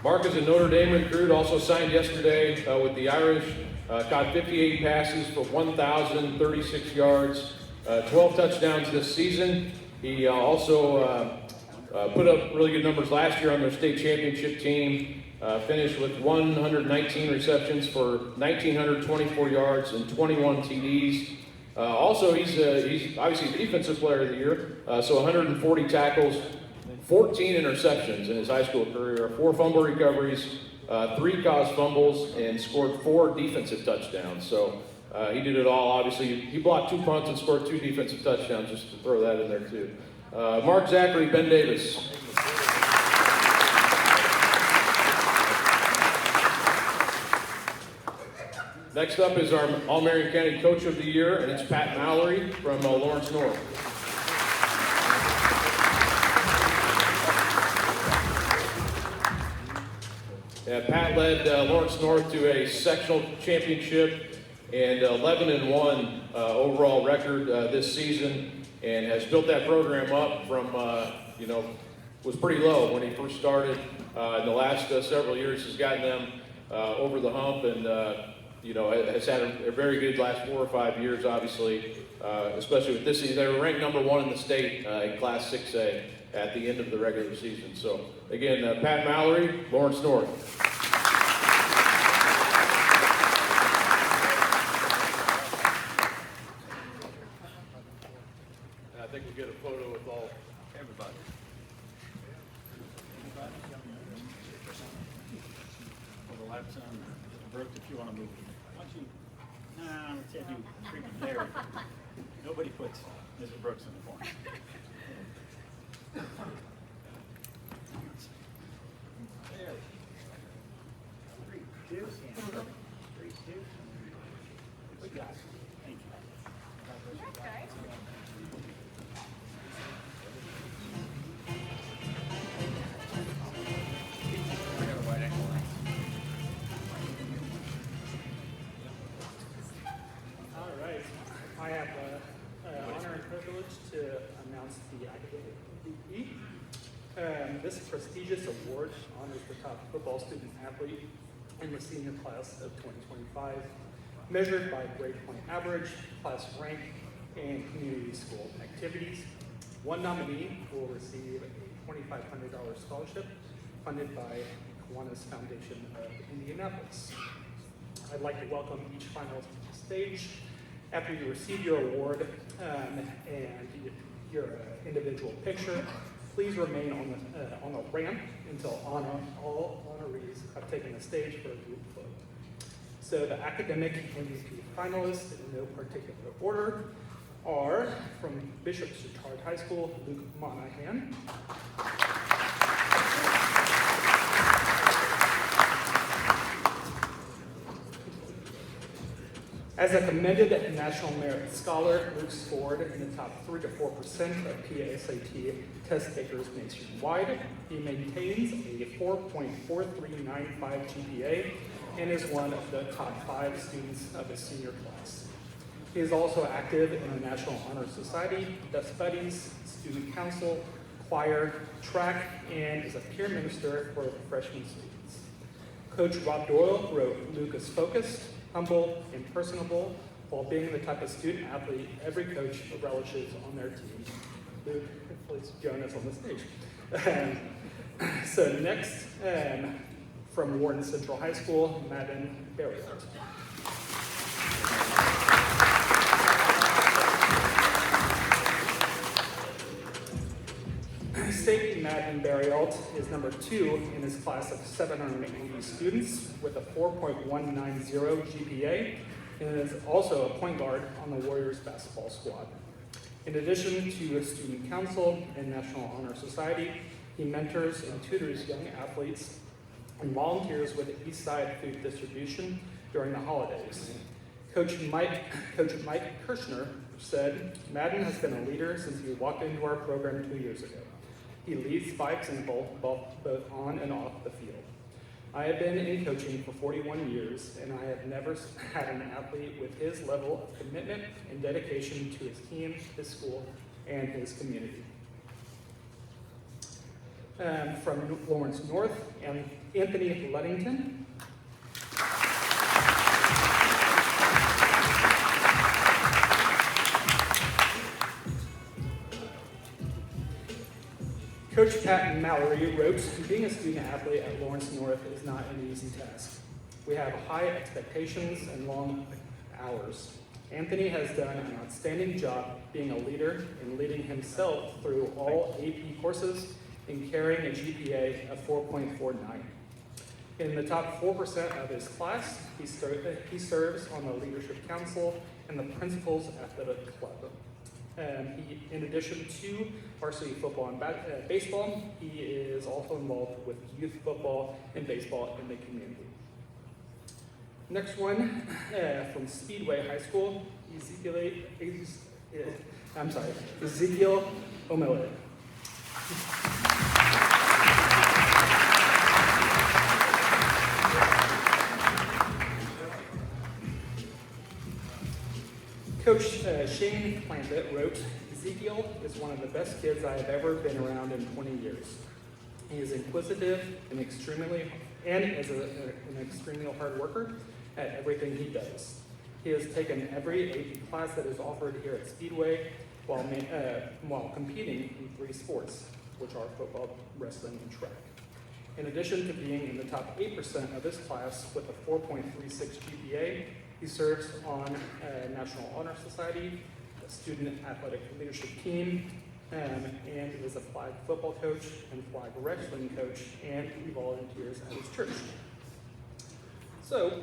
Mark is a Notre Dame recruit, also signed yesterday with the Irish. Caught 58 passes for 1,036 yards, 12 touchdowns this season. He also put up really good numbers last year on their state championship team. Finished with 119 receptions for 1,924 yards and 21 TDs. Also, he's obviously defensive player of the year, so 140 tackles, 14 interceptions in his high school career, 4 fumble recoveries, 3 caused fumbles, and scored 4 defensive touchdowns. So he did it all. Obviously, he blocked 2 punts and scored 2 defensive touchdowns, just to throw that in there too. Mark Zachary, Ben Davis. Next up is our All-Marion County Coach of the Year, and it's Pat Mallory from Lawrence North. Yeah, Pat led Lawrence North to a sectional championship and 11-1 overall record this season, and has built that program up from, was pretty low when he first started. In the last several years, has gotten them over the hump, and has had a very good last 4 or 5 years, obviously, especially with this season. They were ranked #1 in the state in Class 6A at the end of the regular season. So, again, Pat Mallory, Lawrence North. And I think we'll get a photo with everybody. Well, the left side, Brooke, if you want to move. Why don't you? Nah, I'm gonna you freaking there. Nobody puts Mr. Brooks in the corner. There. 3, 2, and 3, 2. Good guys. Thank you. All right. I have the honor and privilege to announce the academic MVP. This prestigious award honors the top football student athlete in the senior class of 2025, measured by grade point average, class rank, and community school activities. One nominee will receive a $2,500 scholarship funded by Kiwanis Foundation of Indianapolis. I'd like to welcome each finalist to the stage. After you receive your award and your individual picture, please remain on the ramp until all honorees have taken the stage for a group photo. So the academic MVP finalists, in no particular order, are from Bishop Chatard High School, Luke Monahan. As a commended National Merit Scholar, Luke scored in the top 3 to 4% of PSAT test takers nationwide. He maintains a 4.4395 GPA and is one of the top 5 students of his senior class. He is also active in the National Honor Society, Best Buddies, Student Council, choir, track, and is a peer minister for freshman students. Coach Rob Doyle wrote, Luke is focused, humble, and personable, while being the type of student athlete every coach relishes on their team. Luke, please join us on the stage. So next, from Wharton Central High School, Madden Barriott. State Madden Barriott is number 2 in his class of 780 students with a 4.190 GPA and is also a point guard on the Warriors basketball squad. In addition to a student council and National Honor Society, he mentors and tutors young athletes and volunteers with Eastside Food Distribution during the holidays. Coach Mike Kirshner said, Madden has been a leader since he walked into our program 2 years ago. He leads by example both on and off the field. I have been in coaching for 41 years, and I have never had an athlete with his level of commitment and dedication to his team, his school, and his community. From Lawrence North, and Anthony Luddington. Coach Pat Mallory wrote, being a student athlete at Lawrence North is not an easy task. We have high expectations and long hours. Anthony has done an outstanding job being a leader and leading himself through all AP courses and carrying a GPA of 4.49. In the top 4% of his class, he serves on the Leadership Council and the Principal's Athletic Club. In addition to varsity football and baseball, he is also involved with youth football and baseball in the community. Next one, from Speedway High School, Ezekiel Omele. Coach Shane Plantett wrote, Ezekiel is one of the best kids I have ever been around in 20 years. He is inquisitive and is an extremely hard worker at everything he does. He has taken every AP class that is offered here at Speedway while competing in 3 sports, which are football, wrestling, and track. In addition to being in the top 8% of his class with a 4.36 GPA, he serves on a National Honor Society, a student athletic leadership team, and is a flag football coach and flag wrestling coach, and he volunteers at his church. So,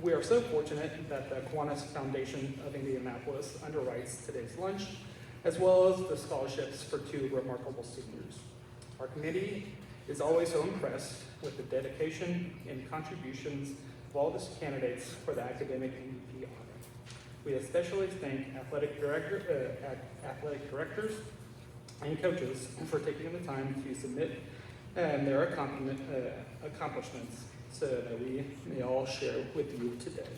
we are so fortunate that the Kiwanis Foundation of Indianapolis underwrites today's lunch, as well as the scholarships for 2 remarkable seniors. Our committee is always so impressed with the dedication and contributions of all the candidates for the academic MVP honor. We especially thank athletic directors and coaches for taking the time to submit their accomplishments so that we may all share with you today.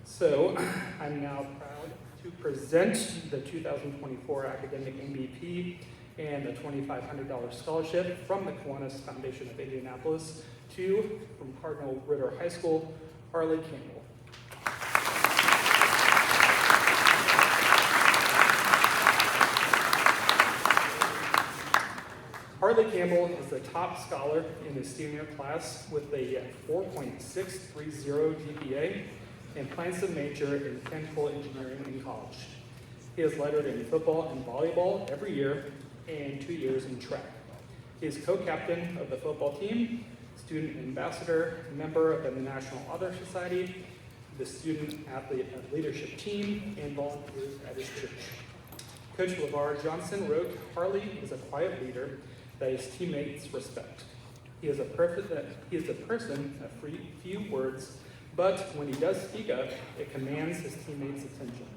So I'm now proud to present the 2024 academic MVP and the $2,500 scholarship from the Kiwanis Foundation of Indianapolis to, from Cardinal Ritter High School, Harley Campbell. Harley Campbell is the top scholar in his senior class with a 4.630 GPA and plans to major in chemical engineering in college. He is lettered in football and volleyball every year and 2 years in track. He is co-captain of the football team, student ambassador, member of the National Honor Society, the student athlete leadership team, and volunteers at his church. Coach LeVar Johnson wrote, "Harley is a quiet leader that his teammates respect. He is a person of few words, but when he does speak up, it commands his teammates' attention.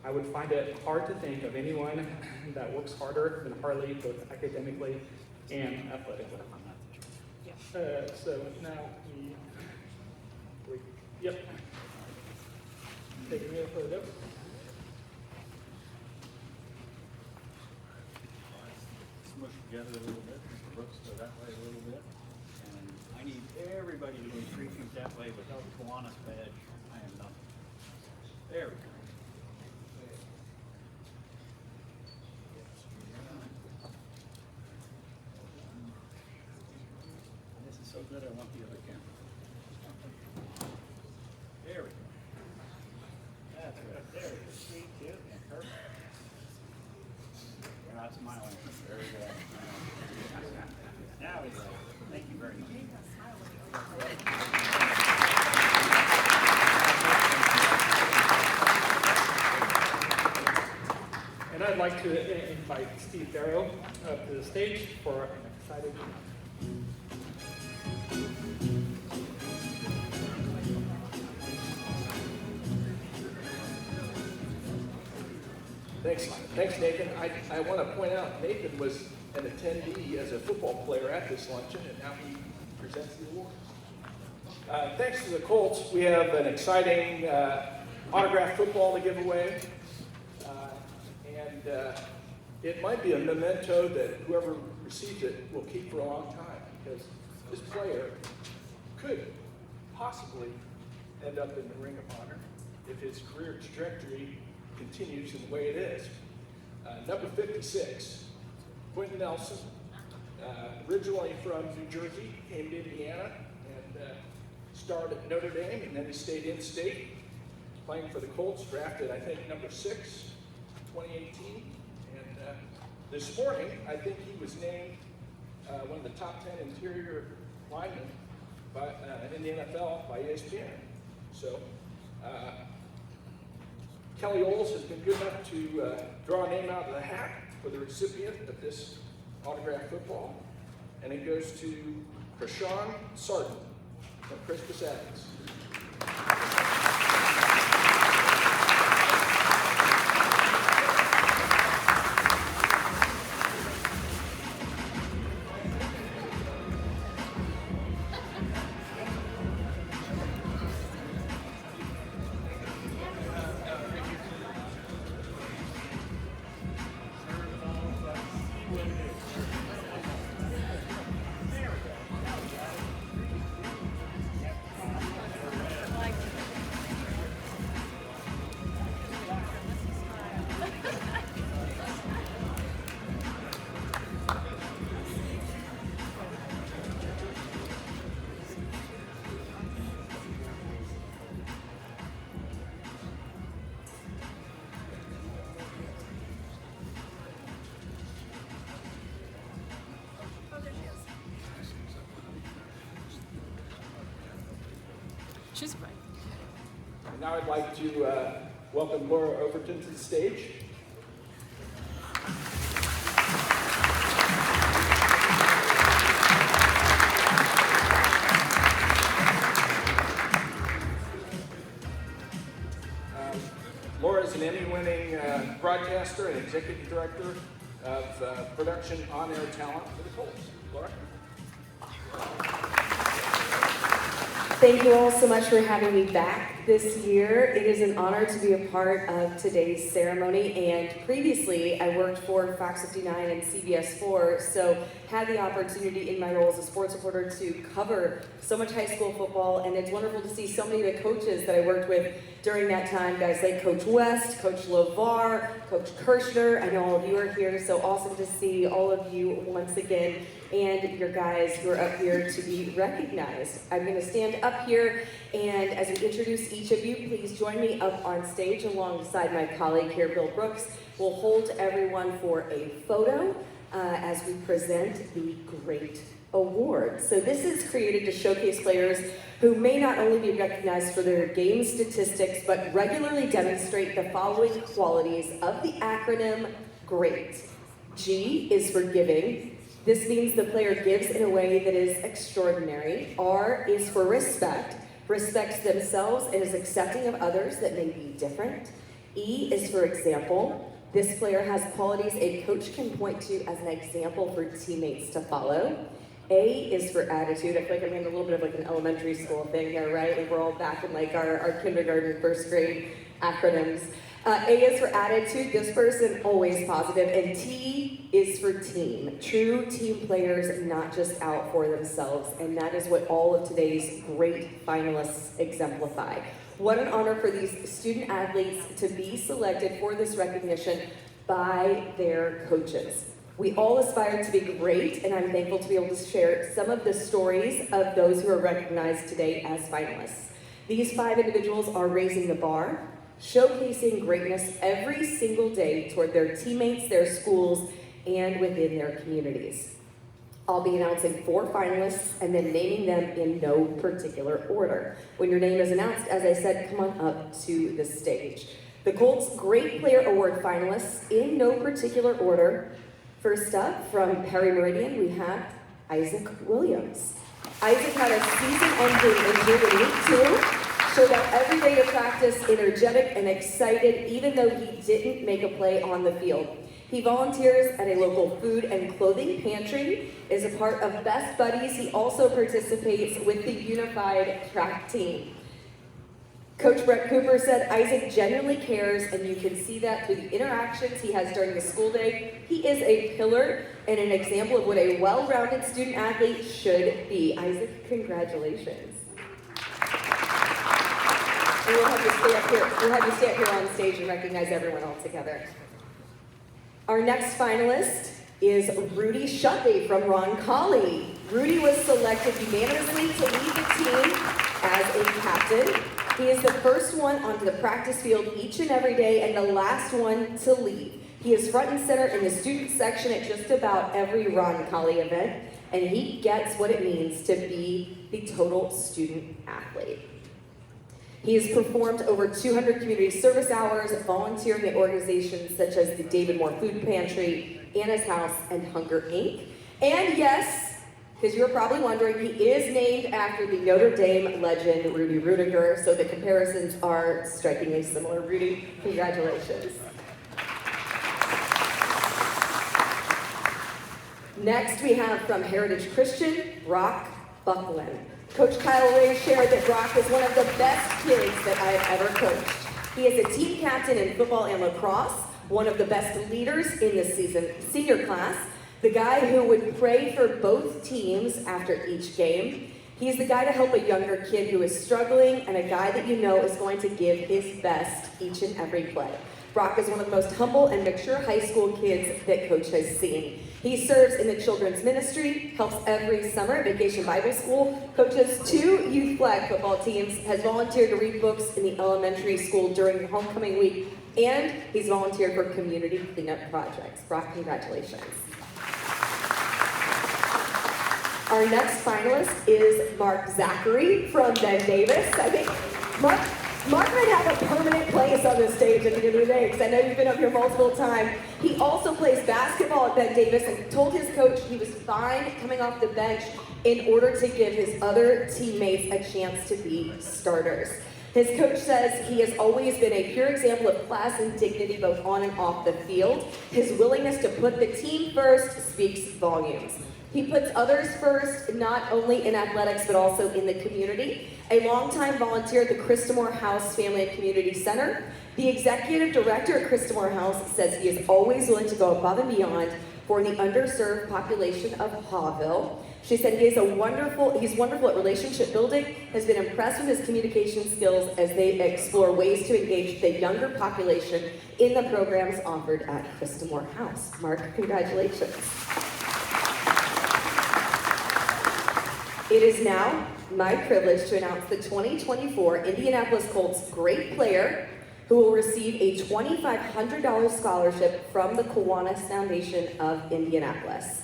I would find it hard to think of anyone that works harder than Harley, both academically and athletically." So now yep. Take me for the dip. Smush together a little bit. Mr. Brooks go that way a little bit. And I need everybody to go 3 feet that way without the Kiwanis badge. I am nothing. There we go. This is so good, I want the other camera. There we go. That's right. There it is. 3, 2, and perfect. You're not smiling. Very good. Now we go. Thank you very much. And I'd like to invite Steve Barrow up to the stage for an excited Thanks, Nathan. I want to point out Nathan was an attendee as a football player at this luncheon, and now he presents the award. Thanks to the Colts, we have an exciting autographed football to give away. And it might be a memento that whoever receives it will keep for a long time, because this player could possibly end up in the Ring of Honor if his career trajectory continues in the way it is. Number 56, Quentin Nelson, originally from New Jersey, came to Indiana and started at Notre Dame, and then he stayed in state, playing for the Colts, drafted, I think, number 6, 2018. And this morning, I think he was named one of the top 10 interior linemen in the NFL by ESPN. So, Kelly Oles has been good enough to draw a name out of the hat for the recipient of this autographed football, and it goes to Krishan Sarton from Crispus Attucks. She's right. And now I'd like to welcome Laura Overton to the stage. Laura is an Emmy-winning broadcaster and executive director of production on-air talent for the Colts. Laura? Thank you all so much for having me back this year. It is an honor to be a part of today's ceremony, and previously I worked for Fox 59 and CBS 4, so had the opportunity in my role as a sports reporter to cover so much high school football, and it's wonderful to see so many of the coaches that I worked with during that time, guys like Coach West, Coach LeVar, Coach Kirshner. I know all of you are here, so awesome to see all of you once again, and your guys who are up here to be recognized. I'm going to stand up here, and as we introduce each of you, please join me up on stage alongside my colleague here, Bill Brooks. We'll hold everyone for a photo as we present the great award. So this is created to showcase players who may not only be recognized for their game statistics, but regularly demonstrate the following qualities of the acronym GREAT. G is for giving. This means the player gives in a way that is extraordinary. R is for respect, respects themselves and is accepting of others that may be different. E is for example. This player has qualities a coach can point to as an example for teammates to follow. A is for attitude. I feel like I'm in a little bit of like an elementary school thing here, right? Like we're all back in like our kindergarten, first grade acronyms. A is for attitude. This person always positive. And T is for team. True team players, not just out for themselves. And that is what all of today's great finalists exemplify. What an honor for these student athletes to be selected for this recognition by their coaches. We all aspire to be great, and I'm thankful to be able to share some of the stories of those who are recognized today as finalists. These 5 individuals are raising the bar, showcasing greatness every single day toward their teammates, their schools, and within their communities. I'll be announcing 4 finalists and then naming them in no particular order. When your name is announced, as I said, come on up to the stage. The Colts Great Player Award finalists in no particular order. First up, from Perry Meridian, we have Isaac Williams. Isaac had a season-ending injury in week 2, showed up every day to practice, energetic and excited, even though he didn't make a play on the field. He volunteers at a local food and clothing pantry, is a part of Best Buddies. He also participates with the unified track team. Coach Brett Cooper said Isaac genuinely cares, and you can see that through the interactions he has during the school day. He is a pillar and an example of what a well-rounded student athlete should be. Isaac, congratulations. And we'll have you stay up here. We'll have you stay up here on stage and recognize everyone all together. Our next finalist is Rudy Shutley from Roncalli. Rudy was selected unanimously to lead the team as a captain. He is the first one onto the practice field each and every day and the last one to leave. He is front and center in the student section at just about every Roncalli event, and he gets what it means to be the total student athlete. He has performed over 200 community service hours, volunteering at organizations such as the David Moore Food Pantry, Anna's House, and Hunger Inc. And yes, because you're probably wondering, he is named after the Notre Dame legend, Rudy Rudiger, so the comparisons are strikingly similar. Rudy, congratulations. Next, we have from Heritage Christian, Brock Buckland. Coach Kyle Ray shared that Brock is one of the best kids that I have ever coached. He is a team captain in football and lacrosse, one of the best leaders in the senior class, the guy who would pray for both teams after each game. He's the guy to help a younger kid who is struggling, and a guy that you know is going to give his best each and every play. Brock is one of the most humble and mature high school kids that Coach has seen. He serves in the children's ministry, helps every summer at Vacation Bible School, coaches 2 youth flag football teams, has volunteered to read books in the elementary school during homecoming week, and he's volunteered for community cleanup projects. Brock, congratulations. Our next finalist is Mark Zachary from Ben Davis. I think Mark might have a permanent place on this stage at the end of the day, because I know you've been up here multiple times. He also plays basketball at Ben Davis and told his coach he was fine coming off the bench in order to give his other teammates a chance to be starters. His coach says he has always been a pure example of class and dignity both on and off the field. His willingness to put the team first speaks volumes. He puts others first, not only in athletics, but also in the community. A longtime volunteer at the Christamore House Family and Community Center. The executive director at Christamore House says he is always willing to go above and beyond for the underserved population of Hawville. She said he's wonderful at relationship building, has been impressed with his communication skills as they explore ways to engage the younger population in the programs offered at Christamore House. Mark, congratulations. It is now my privilege to announce the 2024 Indianapolis Colts Great Player, who will receive a $2,500 scholarship from the Kiwanis Foundation of Indianapolis.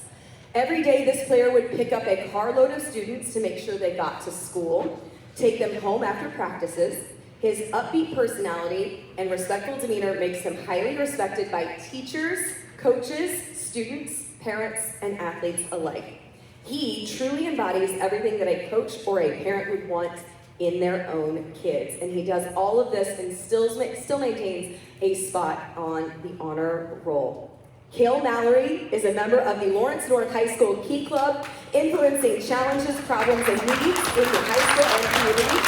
Every day, this player would pick up a carload of students to make sure they got to school, take them home after practices. His upbeat personality and respectful demeanor makes him highly respected by teachers, coaches, students, parents, and athletes alike. He truly embodies everything that a coach or a parent would want in their own kids. And he does all of this and still maintains a spot on the honor roll. Cale Mallory is a member of the Lawrence North High School Key Club, influencing challenges, problems, and needs in the high school and community.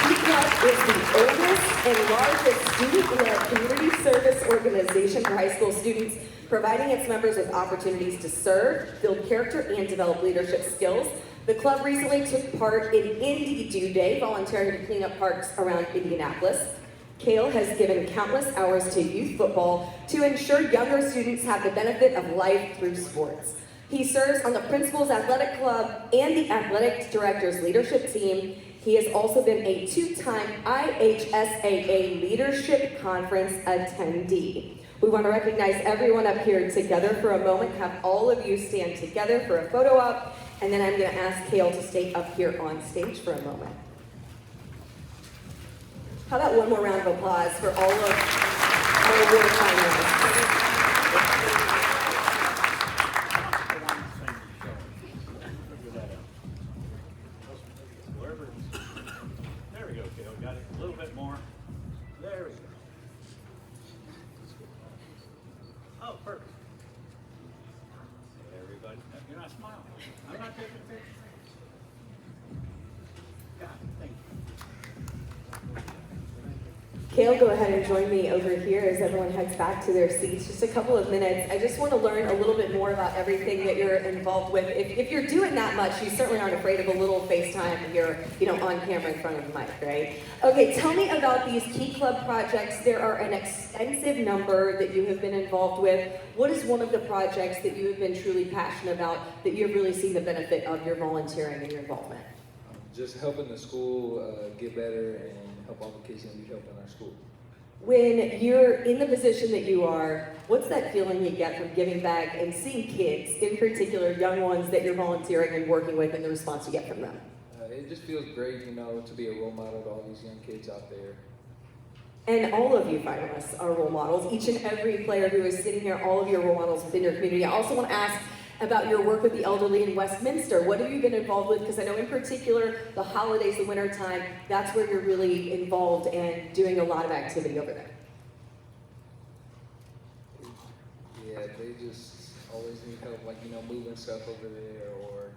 Key Club is the oldest and largest student-led community service organization for high school students, providing its members with opportunities to serve, build character, and develop leadership skills. The club recently took part in Indy Due Day, volunteering to clean up parks around Indianapolis. Cale has given countless hours to youth football to ensure younger students have the benefit of life through sports. He serves on the Principals Athletic Club and the Athletic Director's Leadership Team. He has also been a two-time IHSAA Leadership Conference attendee. We want to recognize everyone up here together for a moment. Have all of you stand together for a photo op, and then I'm going to ask Cale to stay up here on stage for a moment. How about one more round of applause for all of our award finalists? There we go, Cale. Got it a little bit more. There we go. Oh, perfect. Everybody, you're not smiling. I'm not taking a picture. God, thank you. Cale, go ahead and join me over here as everyone heads back to their seats. Just a couple of minutes. I just want to learn a little bit more about everything that you're involved with. If you're doing that much, you certainly aren't afraid of a little FaceTime here, on camera in front of the mic, right? Okay, tell me about these Key Club projects. There are an extensive number that you have been involved with. What is one of the projects that you have been truly passionate about, that you've really seen the benefit of your volunteering and your involvement? Just helping the school get better and help all the kids that need help in our school. When you're in the position that you are, what's that feeling you get from giving back and seeing kids, in particular young ones that you're volunteering and working with, and the response you get from them? It just feels great, to be a role model to all these young kids out there. And all of you finalists are role models. Each and every player who is sitting here, all of you are role models within your community. I also want to ask about your work with the elderly in Westminster. What have you been involved with? Because I know in particular, the holidays, the winter time, that's where you're really involved and doing a lot of activity over there. Yeah, they just always need help, moving stuff over there, or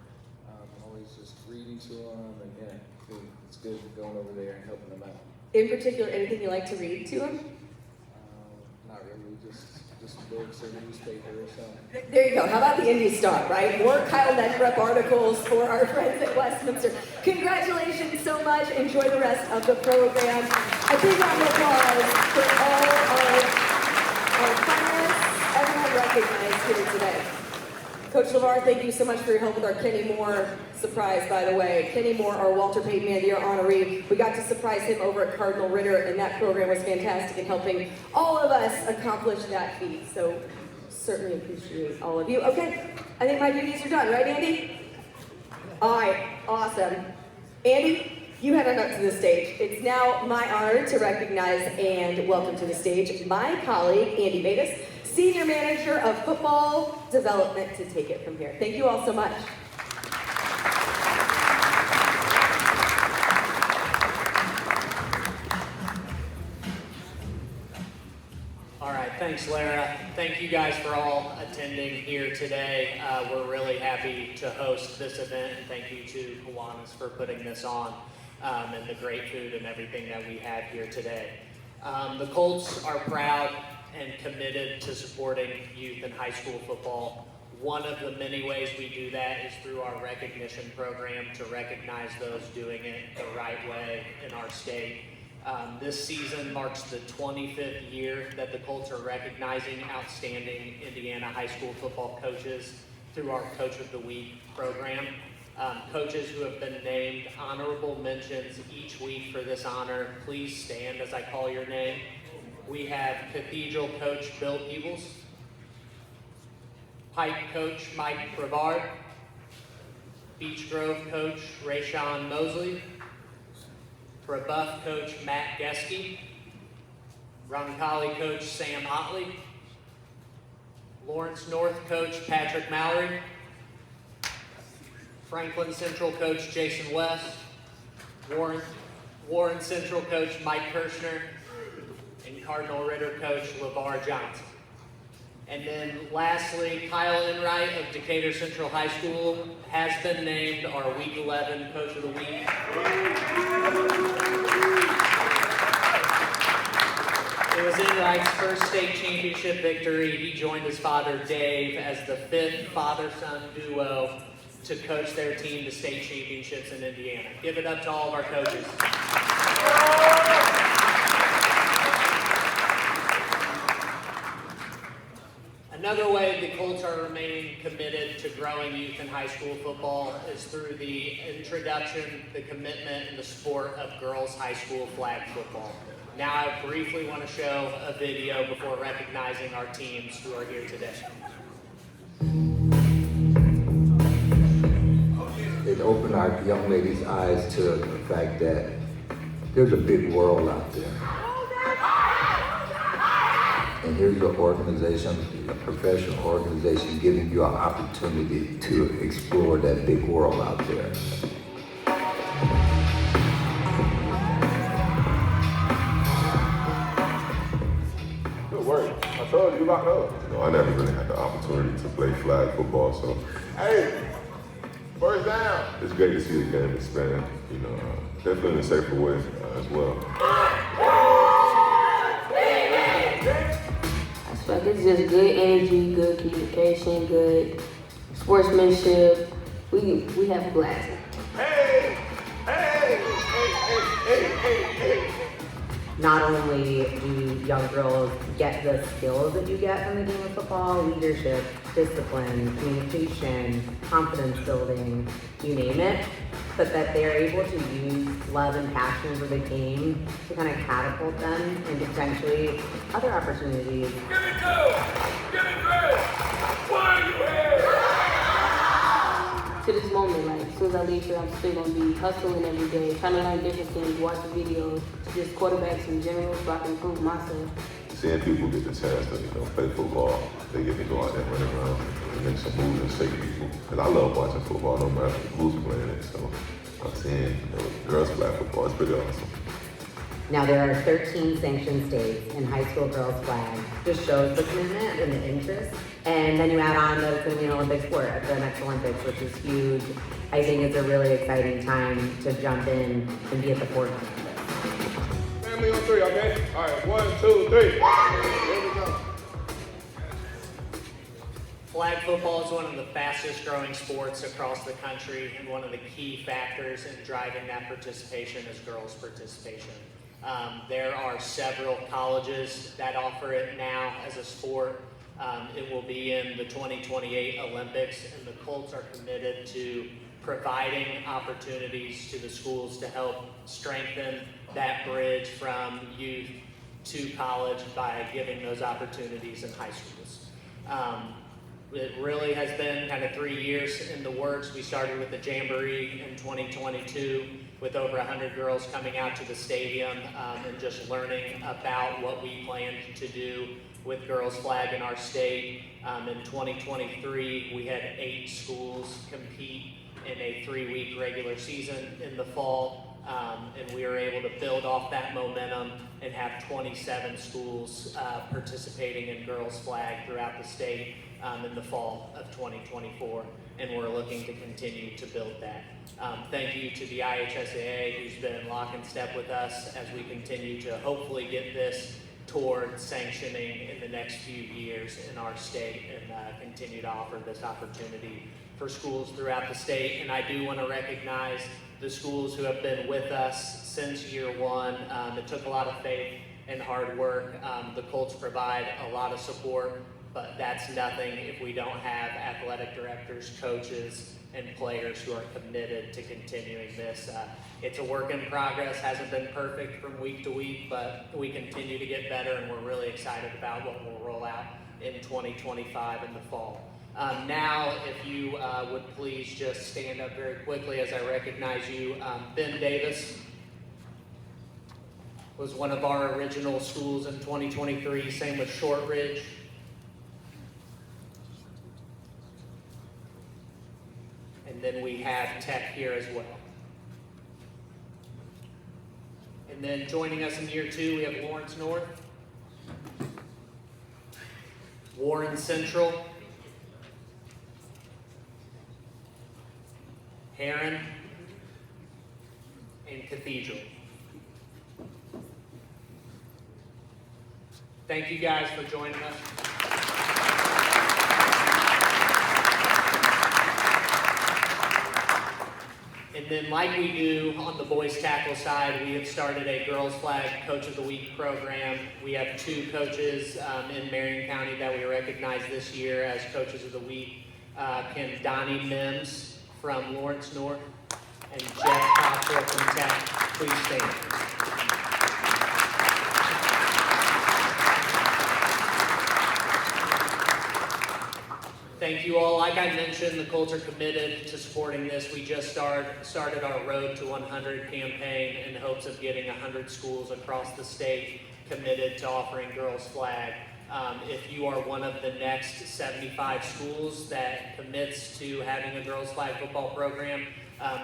always just reading to them, and yeah, it's good going over there and helping them out. In particular, anything you like to read to them? Not really, just books or newspaper or something. There you go. How about the Indy Star, right? More Kyle Nedrup articles for our friends at Westminster. Congratulations so much. Enjoy the rest of the program. A big round of applause for all of our finalists, everyone recognized here today. Coach LeVar, thank you so much for your help with our Kenny Moore surprise, by the way. Kenny Moore, our Walter Payton Man of the Year honoree. We got to surprise him over at Cardinal Ritter, and that program was fantastic in helping all of us accomplish that feat. So certainly appreciate all of you. Okay, I think my duties are done, right, Andy? All right, awesome. Andy, you head on up to the stage. It's now my honor to recognize and welcome to the stage my colleague, Andy Matus, Senior Manager of Football Development, to take it from here. Thank you all so much. All right, Thanks, Lara. Thank you guys for all attending here today. We're really happy to host this event, and thank you to Kiwanis for putting this on, and the great food and everything that we have here today. The Colts are proud and committed to supporting youth and high school football. One of the many ways we do that is through our recognition program to recognize those doing it the right way in our state. This season marks the 25th year that the Colts are recognizing outstanding Indiana high school football coaches through our Coach of the Week program. Coaches who have been named honorable mentions each week for this honor, please stand as I call your name. We have Cathedral Coach Bill Peebles, Pike Coach Mike Brevard, Beach Grove Coach Rayshawn Mosley, Rebuff Coach Matt Geske, Roncalli Coach Sam Otley, Lawrence North Coach Patrick Mallory, Franklin Central Coach Jason West, Warren Central Coach Mike Kirshner, and Cardinal Ritter Coach LeVar Johnson. And then lastly, Kyle Enright of Decatur Central High School has been named our Week 11 Coach of the Week. It was Enright's first state championship victory. He joined his father Dave as the 5th father-son duo to coach their team to state championships in Indiana. Give it up to all of our coaches. Another way the Colts are remaining committed to growing youth and high school football is through the introduction, the commitment, and the sport of girls high school flag football. Now I briefly want to show a video before recognizing our teams who are here today. It opened our young ladies' eyes to the fact that there's a big world out there. And here's an organization, a professional organization, giving you an opportunity to explore that big world out there. Good work. I told you about those. You know, I never really had the opportunity to play flag football, so Hey, first down. it's great to see the game expand. You know, definitely in a safer way as well. I feel like it's just good energy, good communication, good sportsmanship. We have a blast. Hey, hey, hey, hey, hey, hey. Not only do young girls get the skills that you get from the game of football, leadership, discipline, communication, confidence building, you name it, but that they're able to use love and passion for the game to kind of catapult them into potentially other opportunities. Give me two! Give me three! Why are you here? To this moment, like, as soon as I leave here, I'm still gonna be hustling every day, trying to learn different things, watching videos, just quarterbacks in general, so I can improve myself. Seeing people get the chance to, play football, they get to go out there and run around and make some moves and shake people. Because I love watching football, no matter who's playing it. So I'm seeing girls flag football, it's pretty awesome. Now there are 13 sanctioned states in high school girls flag. Just shows the commitment and the interest. And then you add on that it's going to be an Olympic sport at the next Olympics, which is huge. I think it's a really exciting time to jump in and be at the forefront of this. Family on three, okay? All right, 1, 2, 3. Here we go. Flag football is one of the fastest growing sports across the country, and one of the key factors in driving that participation is girls' participation. There are several colleges that offer it now as a sport. It will be in the 2028 Olympics, and the Colts are committed to providing opportunities to the schools to help strengthen that bridge from youth to college by giving those opportunities in high schools. It really has been kind of 3 years in the works. We started with the Jamboree in 2022 with over 100 girls coming out to the stadium and just learning about what we plan to do with girls flag in our state. In 2023, we had 8 schools compete in a 3-week regular season in the fall. and we were able to build off that momentum and have 27 schools participating in girls flag throughout the state in the fall of 2024, and we're looking to continue to build that. Thank you to the IHSAA, who's been lock and step with us as we continue to hopefully get this toward sanctioning in the next few years in our state, and continue to offer this opportunity for schools throughout the state. And I do want to recognize the schools who have been with us since year one. It took a lot of faith and hard work. The Colts provide a lot of support, but that's nothing if we don't have athletic directors, coaches, and players who are committed to continuing this. It's a work in progress, hasn't been perfect from week to week, but we continue to get better, and we're really excited about what we'll roll out in 2025 in the fall. Now, if you would please just stand up very quickly as I recognize you. Ben Davis was one of our original schools in 2023, same with Shortridge. And then we have Tech here as well. And then joining us in year two, we have Lawrence North, Warren Central, Heron, and Cathedral. Thank you guys for joining us. And then like we do on the boys tackle side, we have started a girls flag Coach of the Week program. We have 2 coaches in Marion County that we recognize this year as Coaches of the Week. Can Donnie Mims from Lawrence North and Jeff Cottrell from Tech please stand. Thank you all. Like I mentioned, the Colts are committed to supporting this. We just started our Road to 100 campaign in hopes of getting 100 schools across the state committed to offering girls flag. If you are one of the next 75 schools that commits to having a girls flag football program,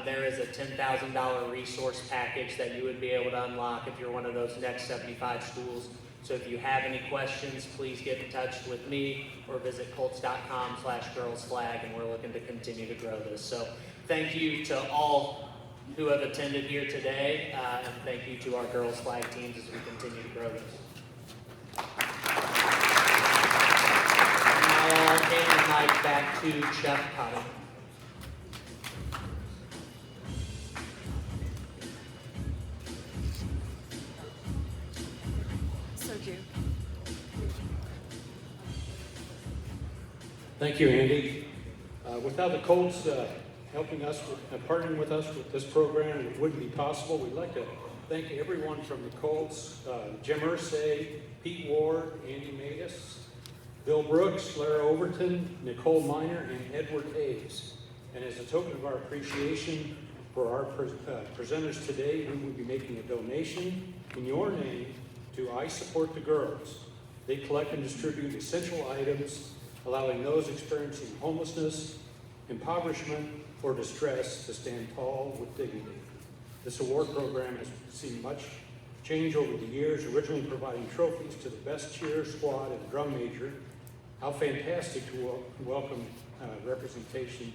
there is a $10,000 resource package that you would be able to unlock if you're one of those next 75 schools. So if you have any questions, please get in touch with me or visit colts.com/girlsflag, and we're looking to continue to grow this. So thank you to all who have attended here today, and thank you to our girls flag teams as we continue to grow this. Now I'll hand the mic back to Chuck Cotton. Thank you, Andy. Without the Colts helping us, partnering with us with this program, it wouldn't be possible. We'd like to thank everyone from the Colts, Jim Irsay, Pete Ward, Andy Matus, Bill Brooks, Lara Overton, Nicole Miner, and Edward Hayes. And as a token of our appreciation for our presenters today, we will be making a donation in your name to I Support the Girls. They collect and distribute essential items, allowing those experiencing homelessness, impoverishment, or distress to stand tall with dignity. This award program has seen much change over the years, originally providing trophies to the best cheer, squad, and drum major. How fantastic to welcome representation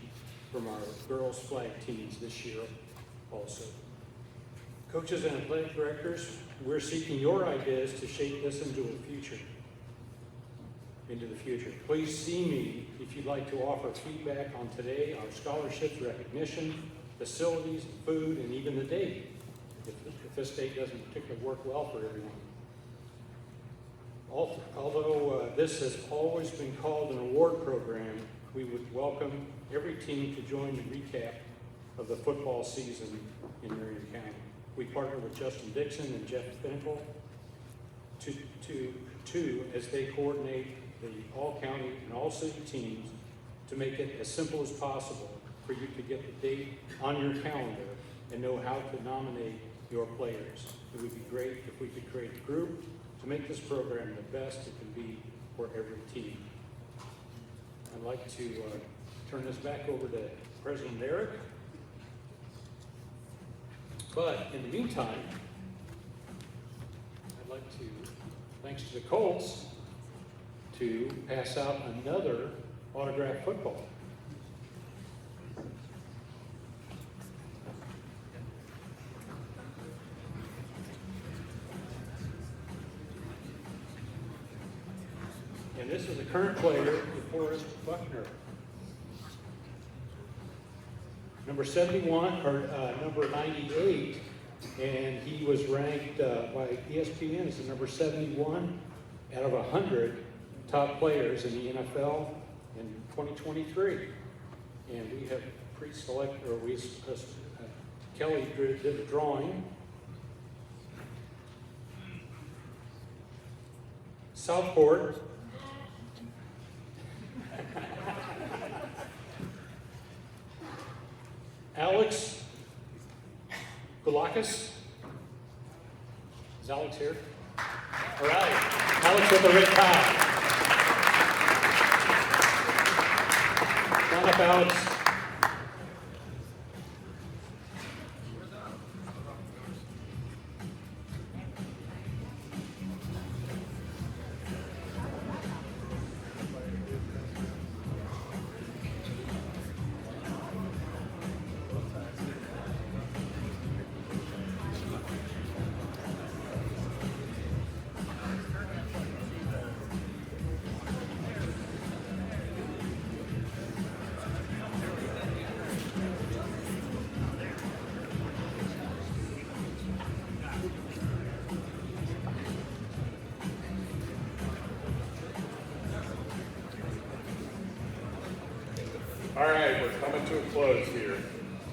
from our girls flag teams this year also. Coaches and athletic directors, we're seeking your ideas to shape this into the future. Please see me if you'd like to offer feedback on today, our scholarships, recognition, facilities, food, and even the date, if this date doesn't particularly work well for everyone. Although this has always been called an award program, we would welcome every team to join the recap of the football season in Marion County. We partner with Justin Dixon and Jeff Finkel as they coordinate the all-county and all-city teams to make it as simple as possible for you to get the date on your calendar and know how to nominate your players. It would be great if we could create a group to make this program the best it can be for every team. I'd like to turn this back over to President Eric. But in the meantime, I'd like to, thanks to the Colts, to pass out another autographed football. And this is a current player, DeForest Buckner. Number 71, or number 98, and he was ranked by ESPN as the number 71 out of 100 top players in the NFL in 2023. And we have pre-selected, or Kelly did the drawing. Southport. Alex Goulakis. Is Alex here? All right. Alex with the red tie. Come on up, Alex. All right, we're coming to a close here.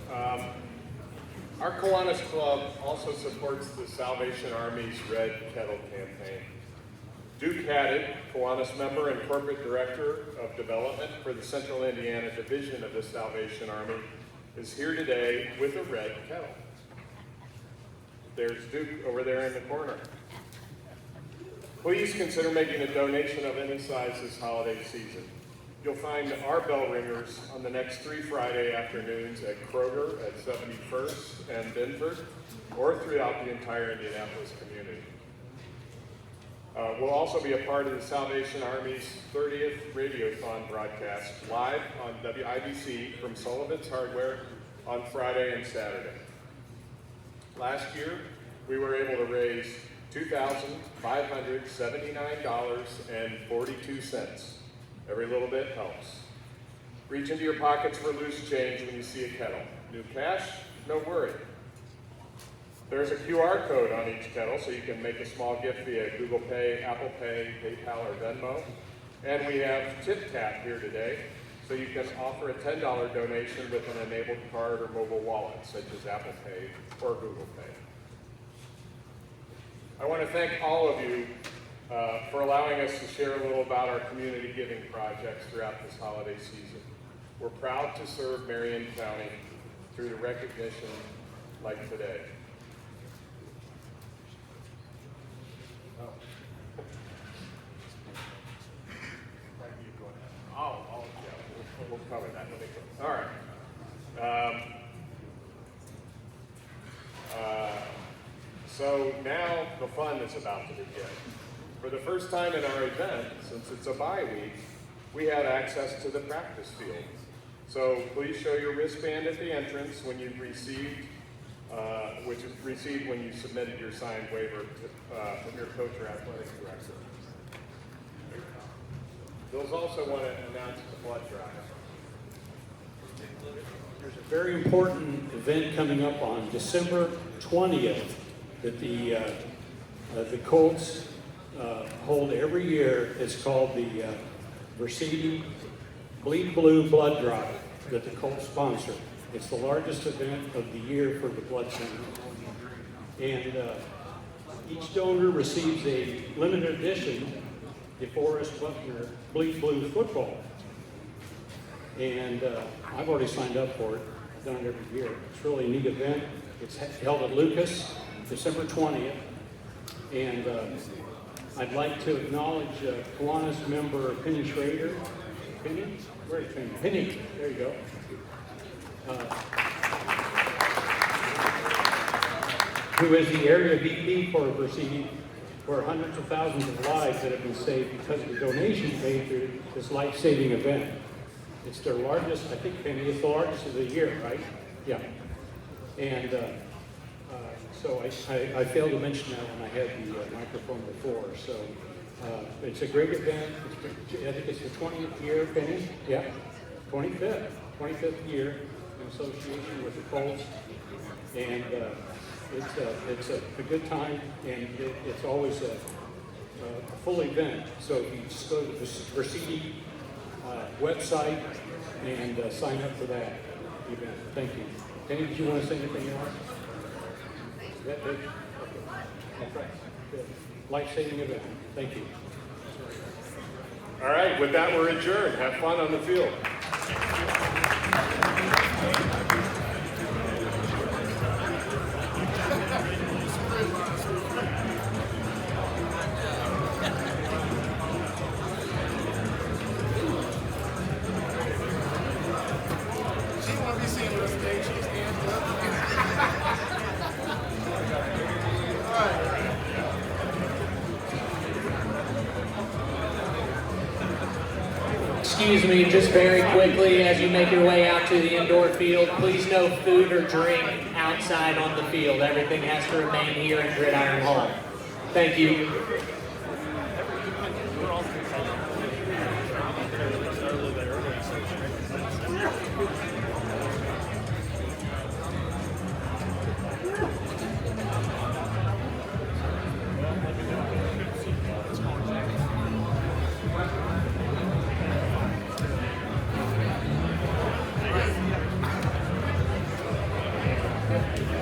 Our Kiwanis Club also supports the Salvation Army's Red Kettle campaign. Duke Haddad, Kiwanis member and corporate director of development for the Central Indiana Division of the Salvation Army, is here today with a red kettle. There's Duke over there in the corner. Please consider making a donation of any size this holiday season. You'll find our bell ringers on the next 3 Friday afternoons at Kroger at 71st and Binford, or throughout the entire Indianapolis community. We'll also be a part of the Salvation Army's 30th Radiothon broadcast live on WIBC from Sullivan's Hardware on Friday and Saturday. Last year, we were able to raise $2,579.42. Every little bit helps. Reach into your pockets for loose change when you see a kettle. New cash? No worry. There's a QR code on each kettle, so you can make a small gift via Google Pay, Apple Pay, PayPal, or Venmo. And we have Tip Tap here today, so you can offer a $10 donation with an enabled card or mobile wallet, such as Apple Pay or Google Pay. I want to thank all of you for allowing us to share a little about our community giving projects throughout this holiday season. We're proud to serve Marion County through the recognition like today. We'll cover that. All right. So now the fun is about to begin. For the first time in our event, since it's a bye week, we have access to the practice field. So please show your wristband at the entrance when you received, which is received when you submitted your signed waiver from your coach or athletic director. They'll also want to announce the blood drive. There's a very important event coming up on December 20th that the Colts hold every year. It's called the Versiti Bleed Blue Blood Drive that the Colts sponsor. It's the largest event of the year for the Blood Center. And each donor receives a limited edition DeForest Buckner Bleed Blue football. And I've already signed up for it. I've done it every year. It's really a neat event. It's held at Lucas, December 20th. And I'd like to acknowledge Kiwanis member Penny Schrader. Penny? Where's Penny? Penny, there you go. who is the area VP for Versiti, for hundreds of thousands of lives that have been saved because of the donations made through this life-saving event. It's their largest, I think, Penny, it's the largest of the year, right? Yeah. And so I failed to mention that when I had the microphone before. So it's a great event. I think it's the 20th year, Penny? Yeah, 25th year in association with the Colts. And it's a good time, and it's always a full event. So if you just go to the Versiti website and sign up for that event. Thank you. Penny, did you want to say anything else? Is that good? Okay. That's right. Good. Life-saving event. Thank you. All right, with that, we're adjourned. Have fun on the field. Excuse me, just very quickly, as you make your way out to the indoor field, please no food or drink outside on the field. Everything has to remain here in Gridiron Hall. Thank you.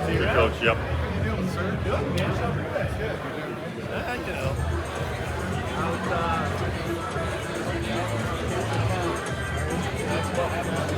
Senior coach, yep. That's what happened.